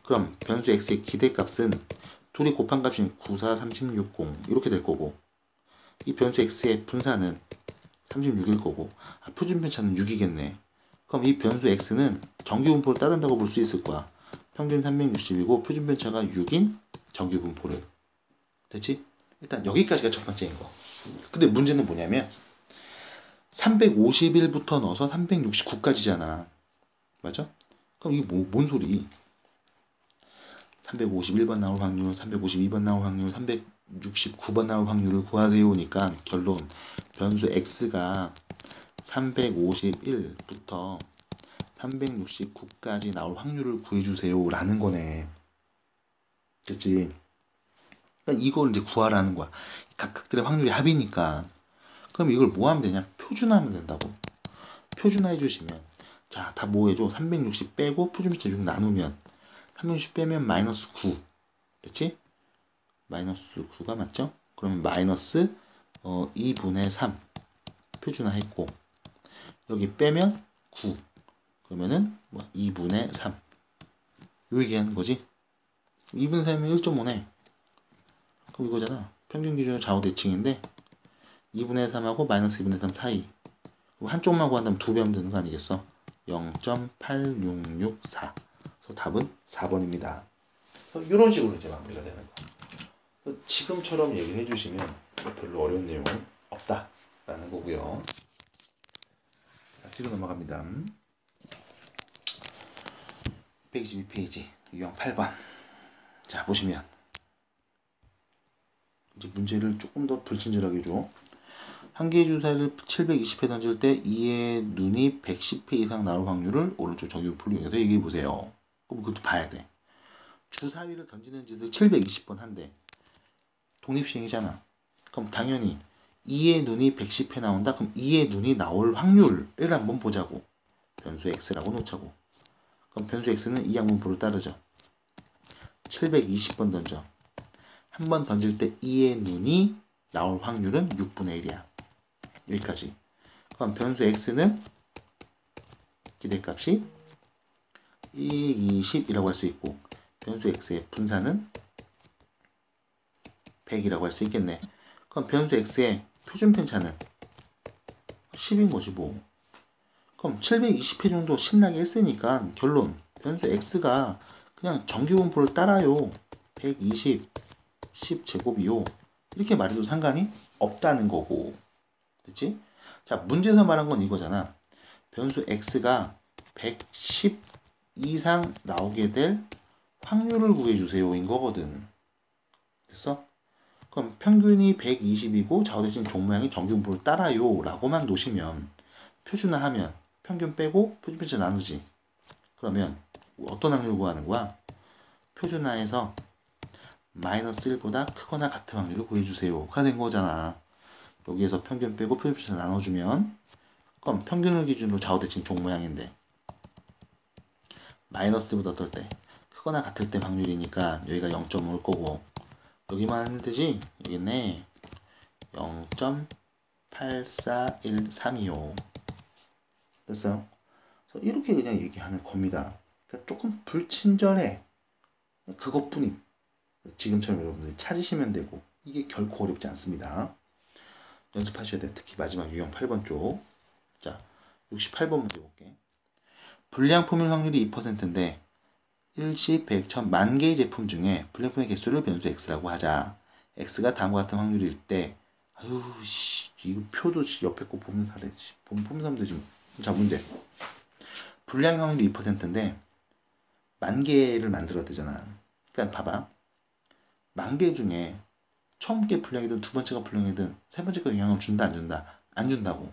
그럼 변수 x의 기대값은 둘이 곱한 값이 9, 4, 30, 60 이렇게 될 거고, 이 변수 x의 분사는 36일 거고, 표준 편차는 6이겠네. 그럼 이 변수 x는 정규분포를 따른다고 볼 수 있을 거야. 평균 360이고 표준 편차가 6인 정규분포를. 됐지? 일단 여기까지가 첫 번째인 거. 근데 문제는 뭐냐면 351부터 넣어서 369까지잖아. 맞아? 그럼 이게 뭔 소리? 351번 나올 확률, 352번 나올 확률, 369번 나올 확률을 구하세요니까 결론, 변수 x가 351부터 369까지 나올 확률을 구해주세요 라는 거네. 됐지? 그러니까 이걸 이제 구하라는 거야. 각 극들의 확률이 합이니까. 그럼 이걸 뭐 하면 되냐? 표준화하면 된다고. 표준화해 주시면, 자, 다 뭐 해줘? 360 빼고 표준편차 6 나누면 360 빼면 마이너스 9. 됐지? 마이너스 9가 맞죠? 그러면 마이너스 2분의 3 표준화했고, 여기 빼면 9. 그러면은 2분의 3. 요 얘기하는 거지? 2분의 3이면 1.5네. 그럼 이거잖아. 평균 기준으로 좌우 대칭인데 2분의 3하고 마이너스 2분의 3 사이. 한쪽만 구한다면 2배 하면 되는 거 아니겠어? 0.8664. 그래서 답은 4번입니다. 이런 식으로 이제 마무리가 되는 거. 지금처럼 얘기를 해주시면 별로 어려운 내용은 없다라는 거고요. 자, 뒤로 넘어갑니다. 122페이지 유형 8번. 자, 보시면 이제 문제를 조금 더 불친절하게 줘. 한 개의 주사위를 720회 던질 때 2의 눈이 110회 이상 나올 확률을 오른쪽 정규분포를 이용해서 얘기해 보세요. 그럼 그것도 봐야 돼. 주사위를 던지는 짓을 720번 한대. 독립시행이잖아. 그럼 당연히 2의 눈이 110회 나온다. 그럼 2의 눈이 나올 확률을 한번 보자고. 변수 x라고 놓자고. 그럼 변수 x는 이 항분포를 따르죠. 720번 던져. 한 번 던질 때 2의 눈이 나올 확률은 6분의 1이야. 여기까지. 그럼 변수 x는 기대값이 220이라고 할 수 있고, 변수 x의 분사는 100이라고 할 수 있겠네. 그럼 변수 x의 표준 편차는 10인 거지 뭐. 그럼 720회 정도 신나게 했으니까 결론, 변수 x가 그냥 정규분포를 따라요. 120 10제곱이요. 이렇게 말해도 상관이 없다는 거고. 됐지? 자, 문제에서 말한 건 이거잖아. 변수 x가 110 이상 나오게 될 확률을 구해주세요 인 거거든. 됐어? 그럼 평균이 120이고 좌우대칭 종 모양이 정규분포를 따라요 라고만 놓으시면, 표준화하면 평균 빼고 표준편차 나누지. 그러면 어떤 확률 구하는 거야? 표준화해서 마이너스 1보다 크거나 같은 확률을 구해주세요가 된 거잖아. 여기에서 평균 빼고 표준편차 나눠주면, 그럼 평균을 기준으로 좌우대칭 종 모양인데 마이너스 1보다 어떨 때? 크거나 같을 때 확률이니까 여기가 0.5일 거고, 여기만 하면 되지? 여기 있네. 0.84132요. 됐어요? 그래서 이렇게 그냥 얘기하는 겁니다. 그러니까 조금 불친절해. 그것뿐이. 지금처럼 여러분들이 찾으시면 되고, 이게 결코 어렵지 않습니다. 연습하셔야 돼. 특히 마지막 유형 8번 쪽. 자, 68번 문제 볼게. 불량 포밀 확률이 2%인데 10, 100, 1000, 만 개의 제품 중에 불량품의 개수를 변수 x라고 하자. x가 다음과 같은 확률일 때, 아유, 씨, 이거 표도 옆에 거 보면 잘했지. 보면 하면 되지. 자, 문제. 불량의 확률이 2%인데, 만 개를 만들어야 되잖아. 그러니까 봐봐. 만 개 중에 처음 게 불량이든 두 번째가 불량이든 세 번째가 영향을 준다, 안 준다? 안 준다고.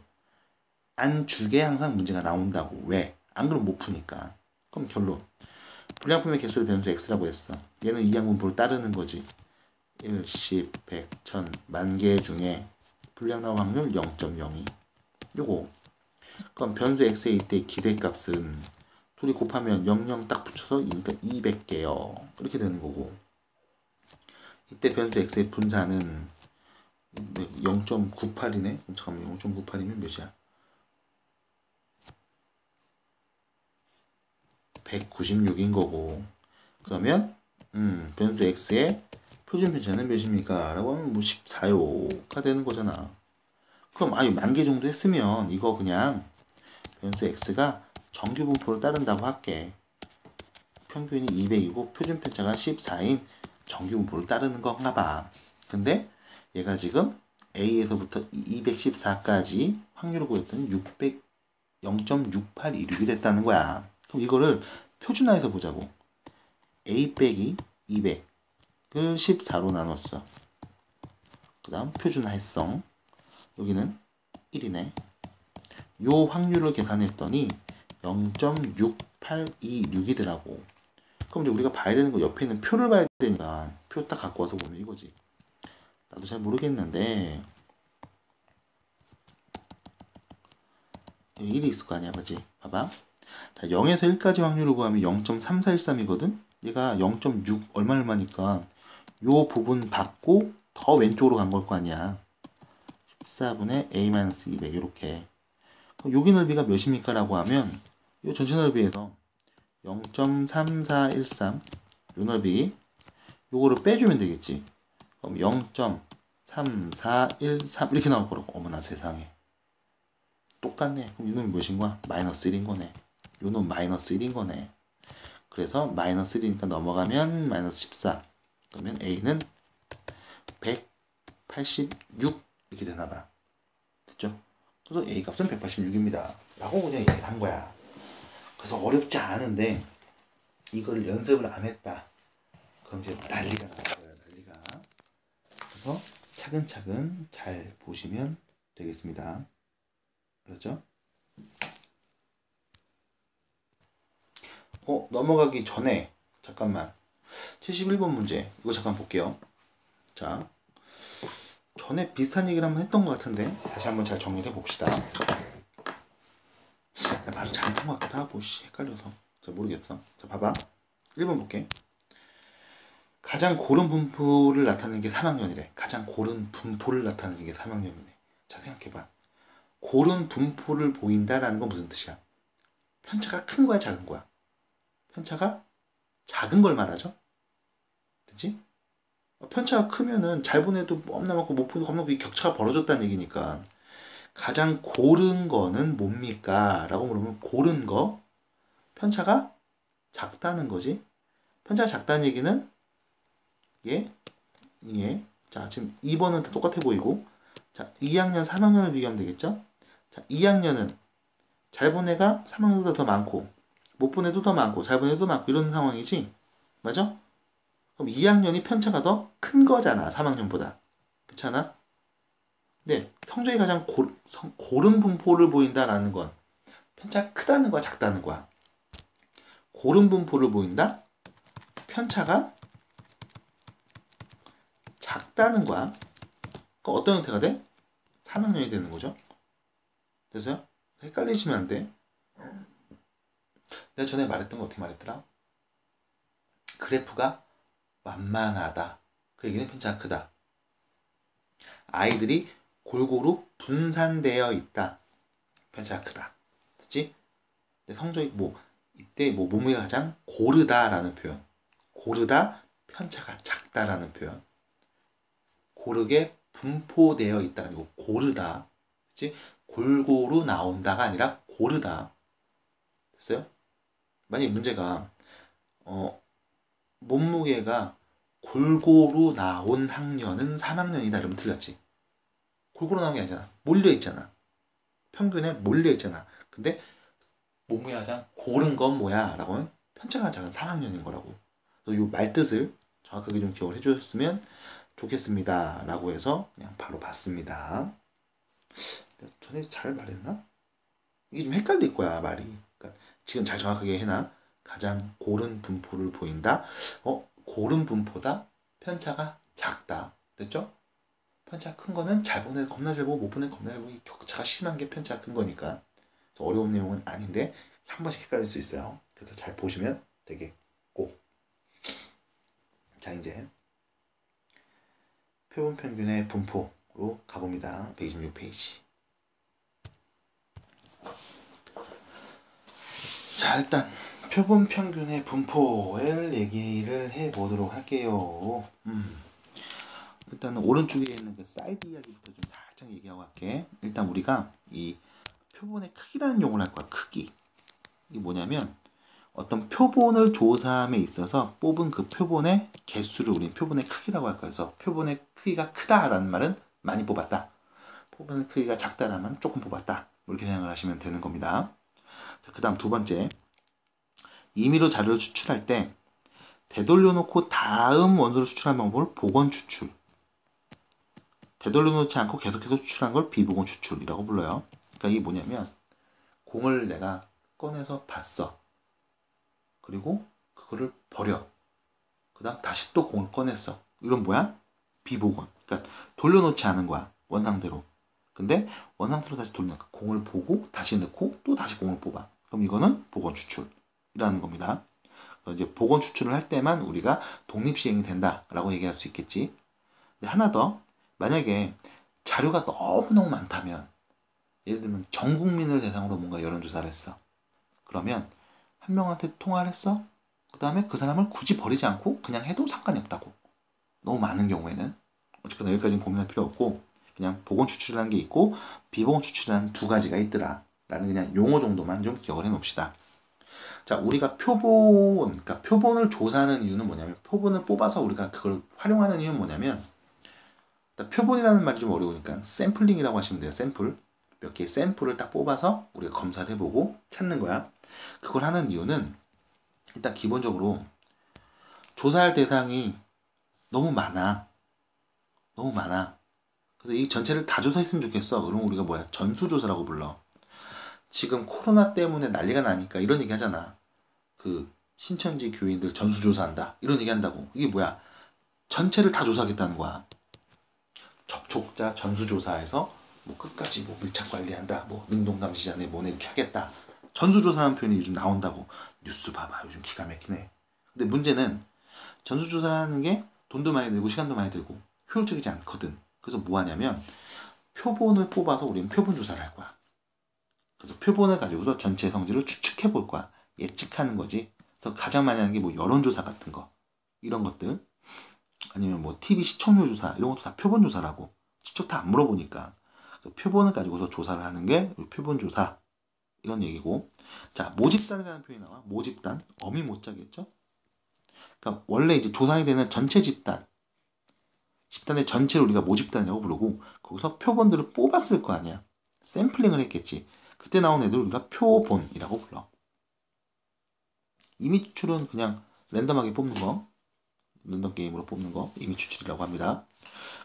안 주게 항상 문제가 나온다고. 왜? 안 그러면 못 푸니까. 그럼 결론. 불량품의 개수를 변수 x라고 했어. 얘는 이항분포를 따르는 거지. 1, 10, 100, 1000, 만 개 중에 불량 나올 확률 0.02. 요거. 그럼 변수 x의 이때 기대값은 둘이 곱하면 00 딱 붙여서 그러니까 200개요. 이렇게 되는 거고. 이때 변수 x의 분산은 0.98이네. 잠깐만, 0.98이면 몇이야? 196인 거고. 그러면 변수 x의 표준 편차는 몇입니까? 라고 하면 뭐 14요가 되는 거잖아. 그럼 아유, 만 개 정도 했으면 이거 그냥 변수 x가 정규 분포를 따른다고 할게. 평균이 200이고 표준 편차가 14인 정규 분포를 따르는 건가 봐. 근데 얘가 지금 A에서부터 214까지 확률을 구했더니 0.6826이 됐다는 거야. 그럼 이거를 표준화해서 보자고. A 빼기 200을 14로 나눴어. 그 다음 표준화했어. 여기는 1이네. 요 확률을 계산했더니 0.6826이더라고. 그럼 이제 우리가 봐야 되는 거 옆에 있는 표를 봐야 되니까 표 딱 갖고 와서 보면 이거지. 나도 잘 모르겠는데 여기 1이 있을 거 아니야, 맞지? 봐봐. 자, 0에서 1까지 확률을 구하면 0.3413이거든? 얘가 0.6 얼마니까 요 부분 받고 더 왼쪽으로 간 걸 거 아니야. 14분의 A-200 이렇게. 그럼 여기 넓이가 몇입니까? 라고 하면 요 전체 넓이에서 0.3413 요 넓이 요거를 빼주면 되겠지. 그럼 0.3413 이렇게 나올 거라고. 어머나 세상에. 똑같네. 그럼 이놈이 몇인 거야? 마이너스 1인 거네. 요놈 마이너스 1인 거네. 그래서 마이너스 1이니까 넘어가면 마이너스 14. 그러면 A는 186 이렇게 되나봐. 됐죠? 그래서 A 값은 186입니다. 라고 그냥 얘기를 한 거야. 그래서 어렵지 않은데 이거를 연습을 안 했다. 그럼 이제 난리가 나는 거야. 난리가. 그래서 차근차근 잘 보시면 되겠습니다. 그렇죠? 넘어가기 전에 잠깐만 71번 문제 이거 잠깐 볼게요. 자, 전에 비슷한 얘기를 한번 했던 것 같은데 다시 한번 잘 정리해 봅시다. 말을 잘못한 것 같기도 하고 헷갈려서 잘 모르겠어. 자, 봐봐. 1번 볼게. 가장 고른 분포를 나타내는 게 3학년이래. 가장 고른 분포를 나타내는 게 3학년이래. 자, 생각해봐. 고른 분포를 보인다라는 건 무슨 뜻이야? 편차가 큰 거야, 작은 거야? 편차가 작은 걸 말하죠? 그치? 편차가 크면은 잘 보내도 겁나 많고 못 보내도 겁나 많고 격차가 벌어졌다는 얘기니까 가장 고른 거는 뭡니까? 라고 물으면 고른 거 편차가 작다는 거지. 편차가 작다는 얘기는 예. 자, 지금 2번은 똑같아 보이고 자, 2학년, 3학년을 비교하면 되겠죠? 자, 2학년은 잘 본 애가 3학년보다 더 많고 못 본 애도 더 많고 잘 본 애도 많고 이런 상황이지? 맞아? 그럼 2학년이 편차가 더 큰 거잖아. 3학년보다. 그렇잖아? 네, 성적이 가장 고른 분포를 보인다라는 건 편차가 크다는 거야, 작다는 거야? 고른 분포를 보인다? 편차가 작다는 거야. 그럼 어떤 형태가 돼? 3학년이 되는 거죠. 됐어요? 헷갈리시면 안 돼. 내가 전에 말했던 거 어떻게 말했더라? 그래프가 완만하다. 그 얘기는 편차가 크다. 아이들이 골고루 분산되어 있다. 편차가 크다. 됐지? 근데 성적이 이때 몸무게가 가장 고르다라는 표현. 고르다, 편차가 작다라는 표현. 고르게 분포되어 있다. 아니고 고르다. 그치? 골고루 나온다가 아니라 고르다. 됐어요? 만약 문제가 몸무게가 골고루 나온 학년은 3학년이다 이러면 틀렸지. 골고루 나온 게 아니잖아. 몰려있잖아. 평균에 몰려있잖아. 근데 몸무게가 가장 고른 건 뭐야? 라고 하면 편차가 작은 3학년인 거라고. 그래서 이 말뜻을 정확하게 좀 기억을 해주셨으면 좋겠습니다. 라고 해서 그냥 바로 봤습니다. 전에 잘 말했나? 이게 좀 헷갈릴 거야, 말이. 그러니까 지금 잘 정확하게 해놔. 가장 고른 분포를 보인다. 고른 분포다. 편차가 작다. 됐죠? 편차 큰 거는 잘 보는 애 겁나 잘 보고 못 보는 애 겁나 잘 보고 격차가 심한 게 편차가 큰 거니까. 어려운 내용은 아닌데 한 번씩 헷갈릴 수 있어요. 그래서 잘 보시면 되겠고. 자, 이제 표본 평균의 분포로 가봅니다. 126페이지. 자, 일단 표본 평균의 분포를 얘기를 해보도록 할게요. 일단은 오른쪽에 있는 그 사이드 이야기부터 좀 살짝 얘기하고 갈게. 일단 우리가 이 표본의 크기라는 용어를 할 거야. 크기. 이게 뭐냐면 어떤 표본을 조사함에 있어서 뽑은 그 표본의 개수를 우리는 표본의 크기라고 할 거야. 그래서 표본의 크기가 크다라는 말은 많이 뽑았다. 표본의 크기가 작다라는 말은 조금 뽑았다. 이렇게 생각을 하시면 되는 겁니다. 그 다음 두 번째, 임의로 자료를 추출할 때 되돌려 놓고 다음 원소를 추출하는 방법을 복원 추출, 되돌려 놓지 않고 계속해서 추출한 걸 비복원 추출이라고 불러요. 그러니까 이게 뭐냐면 공을 내가 꺼내서 봤어. 그리고 그거를 버려. 그 다음 다시 또 공을 꺼냈어. 이건 뭐야? 비복원. 그러니까 돌려놓지 않은 거야. 원상대로. 근데 원상태로 다시 돌리니까 공을 보고 다시 넣고 또 다시 공을 뽑아. 그럼 이거는 복원 추출이라는 겁니다. 이제 복원 추출을 할 때만 우리가 독립시행이 된다라고 얘기할 수 있겠지. 근데 하나 더, 만약에 자료가 너무너무 많다면, 예를 들면 전 국민을 대상으로 뭔가 여론조사를 했어. 그러면 한 명한테 통화를 했어. 그 다음에 그 사람을 굳이 버리지 않고 그냥 해도 상관이 없다고. 너무 많은 경우에는. 어쨌거나 여기까지는 고민할 필요 없고, 그냥 복원 추출이라는 게 있고 비복원 추출이라는 두 가지가 있더라 라는 그냥 용어 정도만 좀 기억을 해 놓읍시다. 자, 우리가 그러니까 표본을 조사하는 이유는 뭐냐면, 표본을 뽑아서 우리가 그걸 활용하는 이유는 뭐냐면, 표본이라는 말이 좀 어려우니까 샘플링이라고 하시면 돼요. 샘플. 몇 개의 샘플을 딱 뽑아서 우리가 검사를 해보고 찾는 거야. 그걸 하는 이유는 일단 기본적으로 조사할 대상이 너무 많아. 너무 많아. 그래서 이 전체를 다 조사했으면 좋겠어. 그럼 우리가 뭐야? 전수조사라고 불러. 지금 코로나 때문에 난리가 나니까 이런 얘기 하잖아. 그 신천지 교인들 전수조사한다. 이런 얘기 한다고. 이게 뭐야? 전체를 다 조사하겠다는 거야. 접촉자 전수조사해서 뭐 끝까지 뭐 밀착 관리한다. 뭐 능동감시자네 뭐네 이렇게 하겠다. 전수조사라는 표현이 요즘 나온다고. 뉴스 봐봐. 요즘 기가 막히네. 근데 문제는 전수조사라는 게 돈도 많이 들고 시간도 많이 들고 효율적이지 않거든. 그래서 뭐 하냐면 표본을 뽑아서 우리는 표본 조사를 할 거야. 그래서 표본을 가지고서 전체 성질을 추측해 볼 거야. 예측하는 거지. 그래서 가장 많이 하는 게 뭐 여론조사 같은 거. 이런 것들. 아니면 뭐 TV 시청률 조사. 이런 것도 다 표본 조사라고. 직접 다 안 물어보니까. 그래서 표본을 가지고서 조사를 하는 게 표본 조사. 이런 얘기고. 자, 모집단이라는 표현이 나와. 모집단. 어미 모자겠죠? 그러니까 원래 이제 조사이 되는 전체 집단. 집단의 전체를 우리가 모집단이라고 부르고, 거기서 표본들을 뽑았을 거 아니야. 샘플링을 했겠지. 그때 나온 애들 우리가 표본이라고 불러. 임의 추출은 그냥 랜덤하게 뽑는 거, 랜덤 게임으로 뽑는 거, 임의 추출이라고 합니다.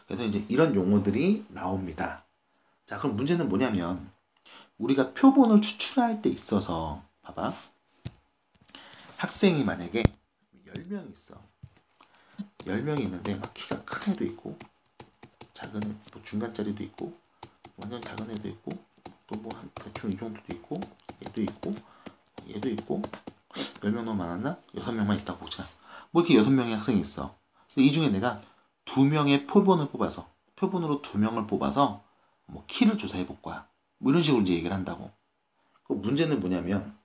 그래서 이제 이런 용어들이 나옵니다. 자, 그럼 문제는 뭐냐면, 우리가 표본을 추출할 때 있어서, 봐봐. 학생이 만약에 10명이 있어. 10명이 있는데 막 키가 큰 애도 있고 작은 애, 뭐 중간짜리도 있고 완전 작은 애도 있고 또 뭐 한 대충 이 정도도 있고 얘도 있고 얘도 있고 10명 너무 많았나? 6명만 있다고 보자. 뭐 이렇게 6명의 학생이 있어. 근데 이 중에 내가 2명의 표본을 뽑아서 표본으로 2명을 뽑아서 뭐 키를 조사해 볼 거야. 뭐 이런 식으로 이제 얘기를 한다고. 그 문제는 뭐냐면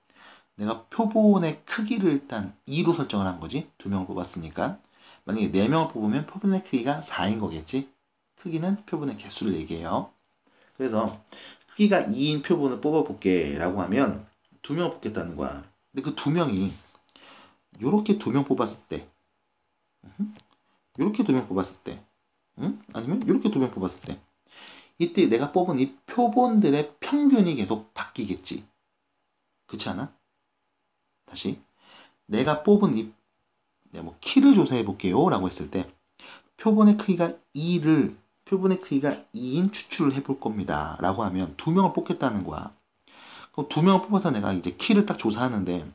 내가 표본의 크기를 일단 2로 설정을 한 거지. 2명을 뽑았으니까. 만약에 4명을 뽑으면 표본의 크기가 4인 거겠지. 크기는 표본의 개수를 얘기해요. 그래서 크기가 2인 표본을 뽑아볼게 라고 하면 2명을 뽑겠다는 거야. 근데 그 2명이 요렇게 두 명 뽑았을 때, 요렇게 두 명 뽑았을 때, 아니면 요렇게 두 명 뽑았을 때, 이때 내가 뽑은 이 표본들의 평균이 계속 바뀌겠지. 그렇지 않아? 다시 내가 뽑은 이 키를 조사해 볼게요 라고 했을 때 표본의 크기가 2인 추출을 해볼 겁니다 라고 하면 두 명을 뽑겠다는 거야. 그럼 두 명을 뽑아서 내가 이제 키를 딱 조사하는데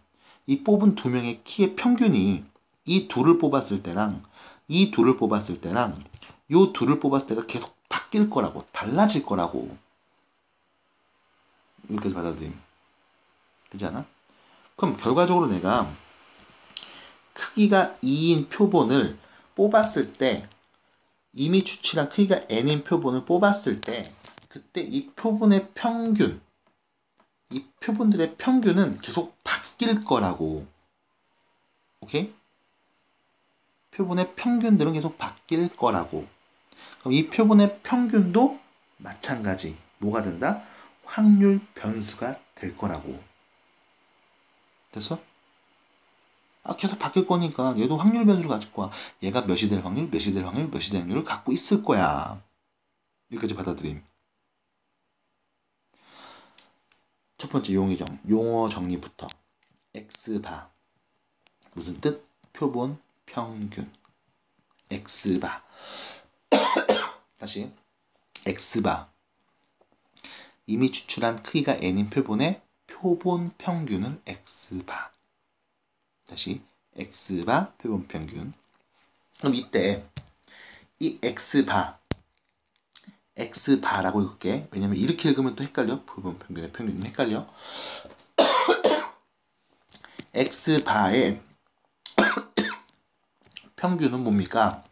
이 뽑은 두 명의 키의 평균이 이 둘을 뽑았을 때랑 이 둘을 뽑았을 때랑 요 둘을 뽑았을 때가 계속 바뀔 거라고, 달라질 거라고. 여기까지 받아들임. 그렇지 않아? 그럼 결과적으로 내가 크기가 2인 표본을 뽑았을 때, 이미 추출한 크기가 n인 표본을 뽑았을 때, 그때 이 표본의 평균, 이 표본들의 평균은 계속 바뀔 거라고. 오케이? 표본의 평균들은 계속 바뀔 거라고. 그럼 이 표본의 평균도 마찬가지. 뭐가 된다? 확률 변수가 될 거라고. 됐어? 계속 바뀔 거니까 얘도 확률 변수를 가질 거야. 얘가 몇이 될 확률, 몇이 될 확률, 몇이 될 확률을 갖고 있을 거야. 여기까지 받아들임. 첫 번째 용어 정리부터. X바. 무슨 뜻? 표본 평균. X바. 다시. X바. 이미 추출한 크기가 n인 표본의 표본 평균을 X바. 다시. X바 표본 평균. 그럼 이때 이 X바라고 읽을게. 왜냐면 이렇게 읽으면 또 헷갈려. 표본 평균의 평균은 헷갈려. X바의 평균은 뭡니까?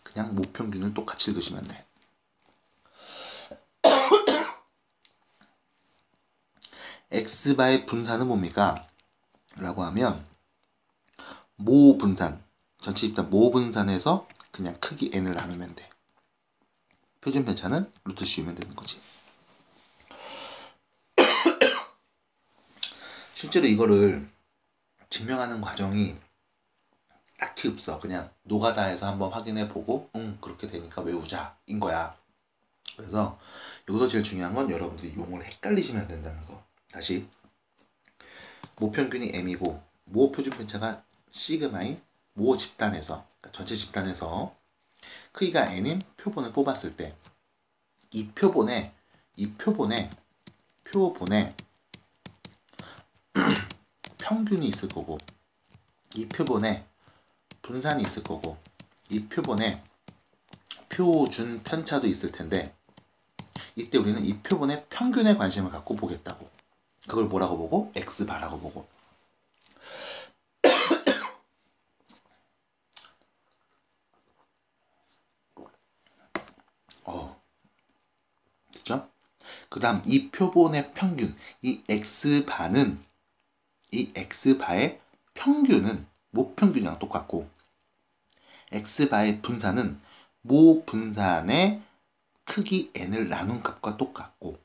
그냥 모평균을 똑같이 읽으시면 돼. X바의 분산은 뭡니까? 라고 하면 모 분산, 전체 집단 모 분산에서 그냥 크기 n을 나누면 돼. 표준 편차는 루트 씌우면 되는 거지. 실제로 이거를 증명하는 과정이 딱히 없어. 그냥 노가다해서 한번 확인해 보고 그렇게 되니까 외우자 인 거야. 그래서 여기서 제일 중요한 건 여러분들이 용어를 헷갈리시면 된다는 거. 다시 모평균이 m이고 모 표준 편차가 시그마인 모 집단에서, 그러니까 전체 집단에서 크기가 n인 표본을 뽑았을 때 이 표본에 평균이 있을 거고, 이 표본에 분산이 있을 거고, 이 표본에 표준 편차도 있을 텐데, 이때 우리는 이 표본의 평균에 관심을 갖고 보겠다고. 그걸 뭐라고 보고? X바라고 보고. 그죠? 그 다음 이 표본의 평균, 이 X바의 평균은 모평균이랑 똑같고, X바의 분산은 모 분산의 크기 n을 나눈 값과 똑같고,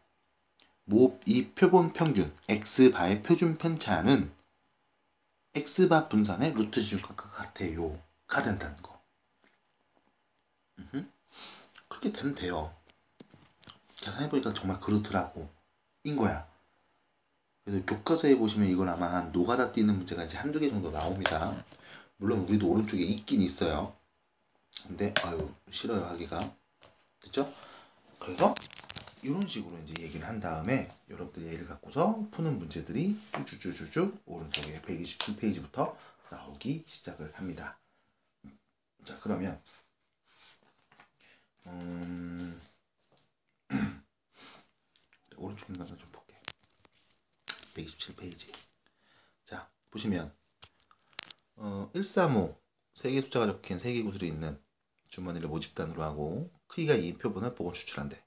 이 표본 평균 X바의 표준 편차는 X바 분산의 루트 지름값과 같아요 가 된다는 거. 그렇게 되면 돼요. 계산해보니까 정말 그렇더라고 인 거야. 그래서 교과서에 보시면 이걸 아마 한 노가다 띄는 문제가 이제 한두 개 정도 나옵니다. 물론 우리도 오른쪽에 있긴 있어요. 근데 싫어요 하기가. 됐죠? 그래서 이런 식으로 이제 얘기를 한 다음에 여러분들 얘를 갖고서 푸는 문제들이 쭉쭉쭉쭉 오른쪽에 127페이지부터 나오기 시작을 합니다. 자, 그러면 오른쪽 인간을 좀 볼게. 127페이지. 자, 보시면 135 3개 숫자가 적힌 3개 구슬이 있는 주머니를 모집단으로 하고 크기가 2인 표본을 보건 추출한대.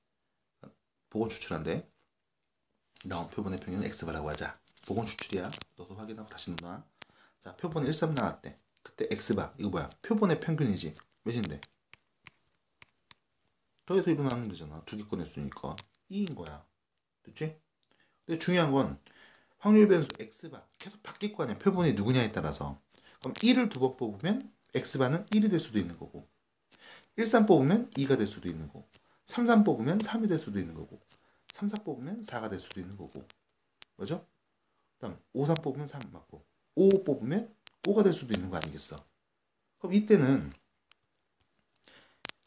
나온 표본의 평균은 X바라고 하자. 보건 추출이야. 너도 확인하고 다시 넣어놔. 자, 표본이 13 나왔대. 그때 X바. 이거 뭐야? 표본의 평균이지. 몇인데? 더해서 일어나는 되잖아. 두 개 꺼냈으니까 2인 거야. 됐지? 근데 중요한 건 확률 변수 X바 계속 바뀔 거 아니야. 표본이 누구냐에 따라서. 그럼 1을 두 번 뽑으면 x바는 1이 될 수도 있는 거고 1, 3 뽑으면 2가 될 수도 있는 거고 3, 3 뽑으면 3이 될 수도 있는 거고 3, 4 뽑으면 4가 될 수도 있는 거고 그죠? 그 다음 5, 3 뽑으면 3 맞고 5 뽑으면 5가 될 수도 있는 거 아니겠어? 그럼 이때는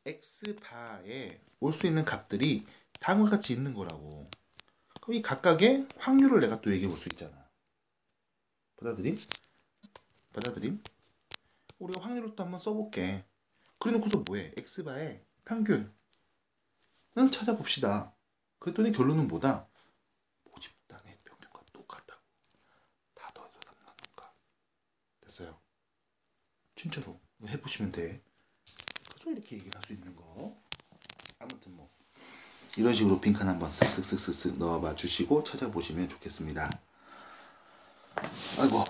x바에 올 수 있는 값들이 다음과 같이 있는 거라고. 그럼 이 각각의 확률을 내가 또 얘기해 볼 수 있잖아. 받아들임? 받아들임? 우리가 확률을 또 한번 써볼게. 그래 놓고서 뭐해? x바의 평균을 찾아봅시다. 그랬더니 결론은 뭐다? 모집단의 평균과 똑같다고. 다 더해서 남는 거. 됐어요. 진짜로 해보시면 돼. 그래서 이렇게 얘기를 할 수 있는 거. 아무튼 뭐 이런 식으로 빈칸 한번 쓱쓱쓱쓱 넣어봐 주시고 찾아보시면 좋겠습니다. 아이고.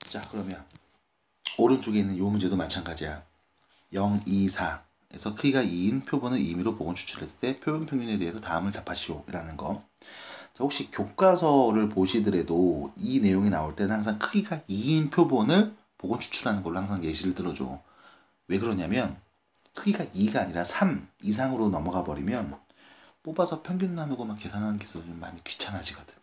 자, 그러면 오른쪽에 있는 이 문제도 마찬가지야. 0, 2, 4에서 크기가 2인 표본을 임의로 보건 추출했을 때 표본 평균에 대해서 다음을 답하시오 라는 거. 자, 혹시 교과서를 보시더라도 이 내용이 나올 때는 항상 크기가 2인 표본을 보건 추출하는 걸로 항상 예시를 들어줘. 왜 그러냐면 크기가 2가 아니라 3 이상으로 넘어가 버리면 뽑아서 평균 나누고 막 계산하는 게 좀 많이 귀찮아지거든.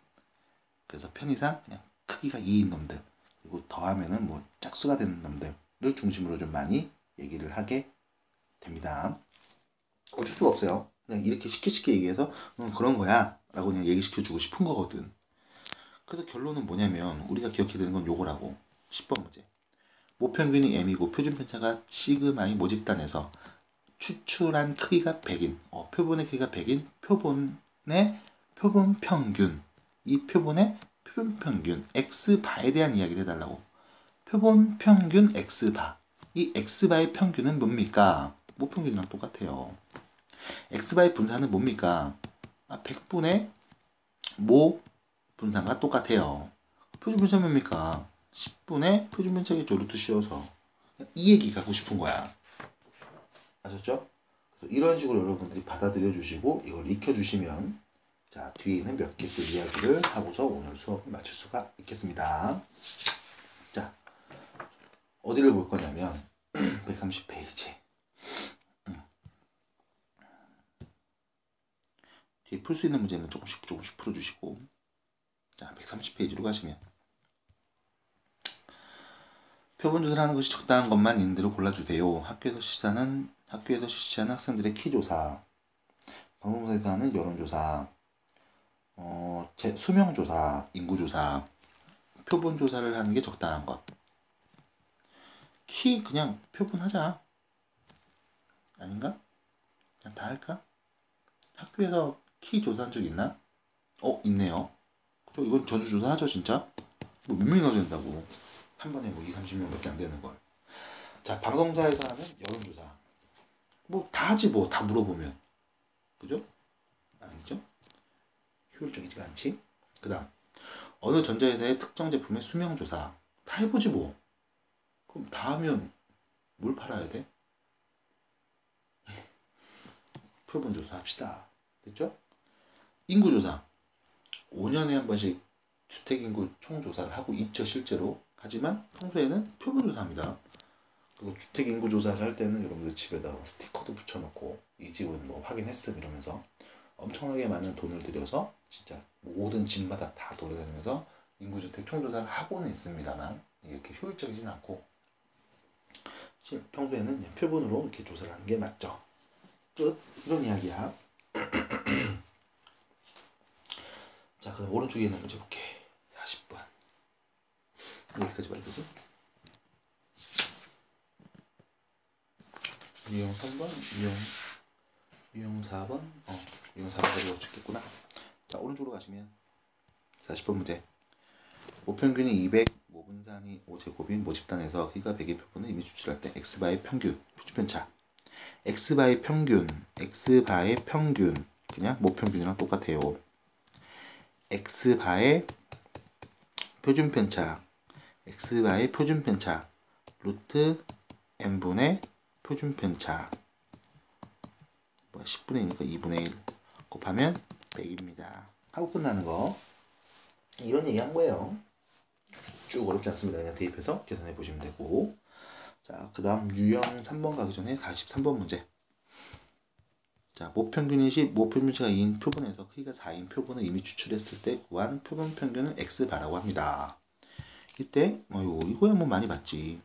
그래서 편의상 그냥 크기가 2인 놈들 그리고 더하면은 뭐 짝수가 되는 놈들을 중심으로 좀 많이 얘기를 하게 됩니다. 어쩔 수가 없어요. 그냥 이렇게 쉽게 얘기해서 그런 거야 라고 그냥 얘기시켜주고 싶은 거거든. 그래서 결론은 뭐냐면 우리가 기억해야 되는 건 요거라고. 10번 문제. 모평균이 m이고 표준편차가 시그마의 모집단에서 추출한 크기가 100인 표본의 크기가 100인 표본의 표본평균 이 표본의 표본평균 x바에 대한 이야기를 해달라고. 표본평균 x바 이 x바의 평균은 뭡니까? 모평균이랑 똑같아요. x바의 분산은 뭡니까? 100분의 모 분산과 똑같아요. 표준편차 뭡니까? 10분의 표준편차겠죠. 루트 씌워서 이 얘기 갖고 싶은 거야. 아셨죠? 그래서 이런 식으로 여러분들이 받아들여 주시고 이걸 익혀 주시면 자 뒤에는 몇 개의 이야기를 하고서 오늘 수업을 마칠 수가 있겠습니다. 자 어디를 볼 거냐면 130페이지 뒤에 풀 수 있는 문제는 조금씩 풀어주시고 자 130페이지로 가시면 표본 조사를 하는 것이 적당한 것만 있는 대로 골라주세요. 학교에서 실시하는 학생들의 키 조사, 방송사에서 하는 여론조사, 수명 조사, 인구 조사, 표본 조사를 하는 게 적당한 것. 키 그냥 표본하자. 아닌가? 그냥 다 할까? 학교에서 키 조사한 적 있나? 있네요. 그죠? 이건 전수조사 하죠, 진짜? 뭐 몇 명이나 된다고. 한 번에 뭐 20-30명밖에 안 되는 걸. 자, 방송사에서 하는 여론조사. 뭐 다 하지 뭐, 다 물어보면. 그죠? 아니죠? 효율적이지가 않지? 그 다음 어느 전자회사의 특정 제품의 수명조사. 다 해보지 뭐. 그럼 다 하면 뭘 팔아야 돼? 표본조사 합시다. 됐죠? 인구조사. 5년에 한 번씩 주택인구 총조사를 하고 있죠, 실제로. 하지만 평소에는 표본조사합니다. 그리고 주택인구 조사를 할 때는 여러분들 집에다가 스티커도 붙여놓고 이 집은 뭐 확인했음 이러면서 엄청나게 많은 돈을 들여서 진짜 모든 집마다 다 돌아다니면서 인구주택 총조사를 하고는 있습니다만 이렇게 효율적이진 않고 평소에는 그냥 표본으로 이렇게 조사를 하는 게 맞죠. 끝. 이런 이야기야. 자, 그럼 오른쪽에 있는 문제 볼게. 40번. 여기까지 봐야 되지? 유형 3번, 유형 4번, 유형 4번까지 볼 수 있겠구나. 자, 오른쪽으로 가시면 40번 문제. 모평균이 200, 모분산이 5제곱인 모집단에서 크기가 100의 표본을 이미 추출할 때 x바의 평균, 표준편차. x바의 평균 그냥 모평균이랑 똑같아요. x바의 표준편차 루트 n분의 표준편차 10분의 1이니까 2분의 1 곱하면 100입니다. 하고 끝나는 거. 이런 얘기 한 거예요. 쭉 어렵지 않습니다. 그냥 대입해서 계산해 보시면 되고. 자, 그 다음 유형 3번 가기 전에 43번 문제. 자, 모평균인 시 모평균치가 2인 표본에서 크기가 4인 표본을 이미 추출했을 때 구한 표본 평균을 x바라고 합니다. 이때 이거야 뭐 많이 봤지.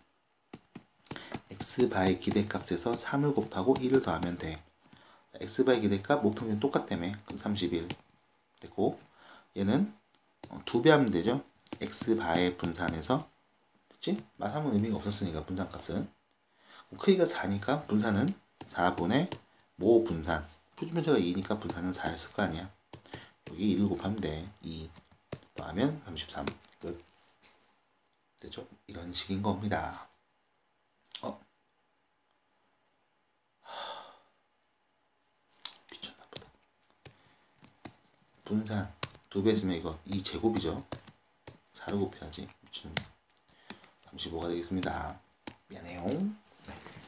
x바의 기대값에서 3을 곱하고 1을 더하면 돼. x바의 기대값 모평균 똑같다며. 그럼 31 됐고, 얘는 2배 하면 되죠. x바의 분산에서, 그치? 마삼은 의미가 없었으니까 분산값은. 크기가 4니까 분산은 4분의 모 분산. 표준편차가 2니까 분산은 4였을 거 아니야. 여기 1을 곱하면 돼. 2 더하면 33. 끝. 됐죠? 이런 식인 겁니다. 미쳤나 보다. 분산 2배 했으면 이거 2제곱이죠. 4를 곱해야지. 미친놈. 35가 되겠습니다. 미안해요. 네,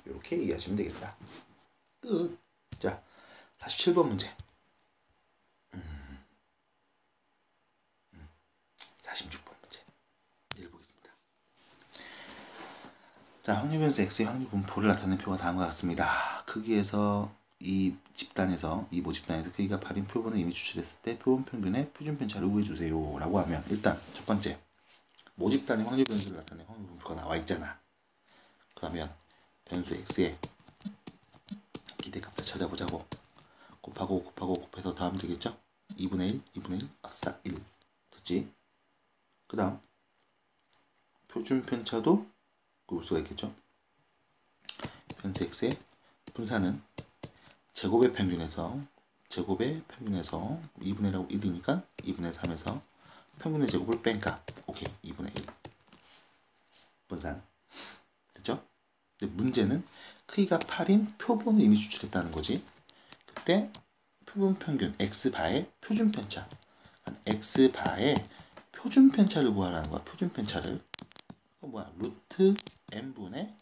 이렇게 이해하시면 되겠다. 끝. 자, 47번 문제. 46번 문제. 읽어보겠습니다. 자, 확률변수 x의 확률 분포를 나타내는 표가 다음과 같습니다. 크기에서 이 집단에서, 이 모집단에서 크기가 8인 표본을 이미 추출했을 때 표본 평균의 표준 편차를 구해주세요. 라고 하면, 일단 첫 번째, 모집단의 확률 변수를 나타내는 확률 분포가 나와 있잖아. 그러면 변수 x의 기대값을 찾아보자고. 곱해서 더하면 되겠죠? 2분의 1, 2분의 1, 아싸 1. 됐지? 그 다음 표준 편차도 볼 수가 있겠죠? 변수 x의 분산은 제곱의 평균에서 2분의 1하고 1이니까 2분의 3에서 평균의 제곱을 뺀 값. 오케이. 2분의 1 분산 됐죠? 근데 문제는 크기가 8인 표본을 이미 추출했다는 거지. 그때 표본 평균 x바의 표준 편차, x바의 표준 편차를 구하라는 거야. 표준 편차를. 그건 뭐야? 루트 n분의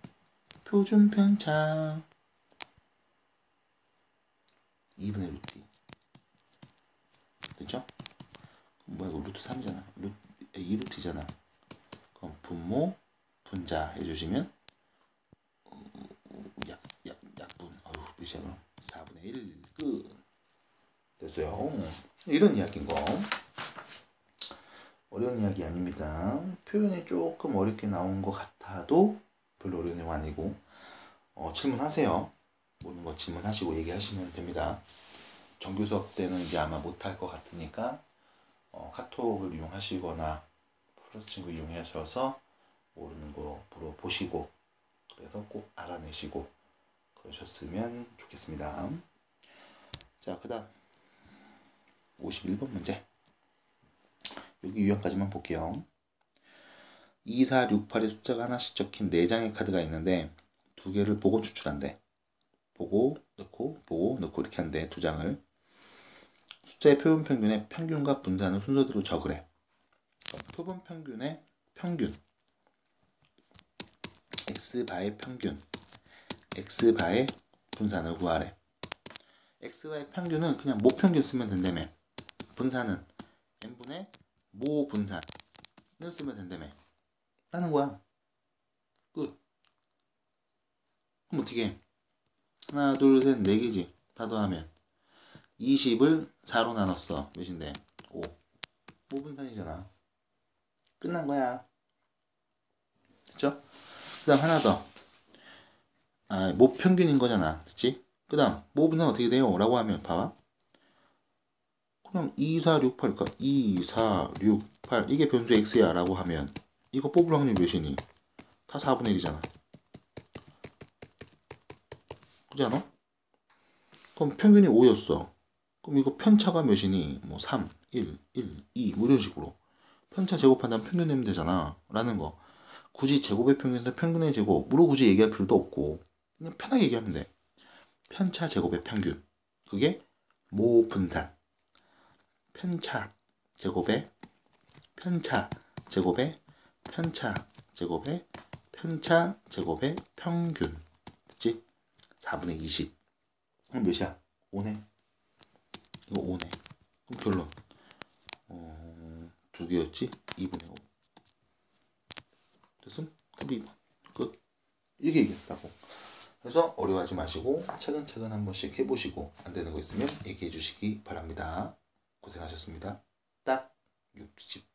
표준 편차 2분의 루트 2. 됐죠? 뭐야 이거 루트 3이잖아. 2루트잖아. 그럼 분모 분자 해주시면 약분. 몇이야 그럼? 4분의 1 끝. 됐어요. 이런 이야기인 거. 어려운 이야기 아닙니다. 표현이 조금 어렵게 나온 것 같아도 별로 어려운 내용 아니고, 질문하세요. 모든 거 질문하시고 얘기하시면 됩니다. 정규 수업 때는 이제 아마 못할 것 같으니까 카톡을 이용하시거나 플러스 친구 이용하셔서 모르는 거 물어보시고, 그래서 꼭 알아내시고 그러셨으면 좋겠습니다. 자, 그 다음 51번 문제. 여기 유형까지만 볼게요. 2, 4, 6, 8의 숫자가 하나씩 적힌 4장의 카드가 있는데 2개를 보고 추출한대. 보고 넣고 이렇게 한대. 2장을. 숫자의 표본 평균의 평균과 분산을 순서대로 적으래. 표본 평균의 평균, x바의 평균, x바의 분산을 구하래. x바의 평균은 그냥 모평균 쓰면 된다며. 분산은 n분의 모분산을 쓰면 된다며. 라는 거야. 끝. 그럼 어떻게 해? 하나, 둘, 셋, 4개지. 다 더하면 20을 4로 나눴어. 몇인데? 5. 모분산이잖아. 끝난 거야. 됐죠? 그 다음 하나 더. 모평균인 거잖아. 그치? 그 다음 모분산 어떻게 돼요? 라고 하면 봐봐. 그럼 2, 4, 6, 8. 그러니까 2, 4, 6, 8 이게 변수 x야 라고 하면 이거 뽑을 확률 몇이니? 다 4분의 1이잖아. 그렇지 않아? 그럼 평균이 5였어. 그럼 이거 편차가 몇이니? 뭐 3, 1, 2 뭐 이런 식으로 편차 제곱한다면 평균 내면 되잖아 라는 거. 굳이 제곱의 평균에서 평균의 제곱으로 굳이 얘기할 필요도 없고 그냥 편하게 얘기하면 돼. 편차 제곱의 평균. 그게 모분산. 편차 제곱의 편차 제곱의 편차 제곱의 편차 제곱의 평균. 됐지? 4분의 20. 그럼 몇이야? 5네. 이거 5네. 그럼 결론. 2개였지? 2분의 5. 됐음? 그럼 2번. 끝. 이렇게 얘기했다고. 그래서 어려워하지 마시고 차근차근 한 번씩 해보시고 안 되는 거 있으면 얘기해 주시기 바랍니다. 고생하셨습니다. 딱 60.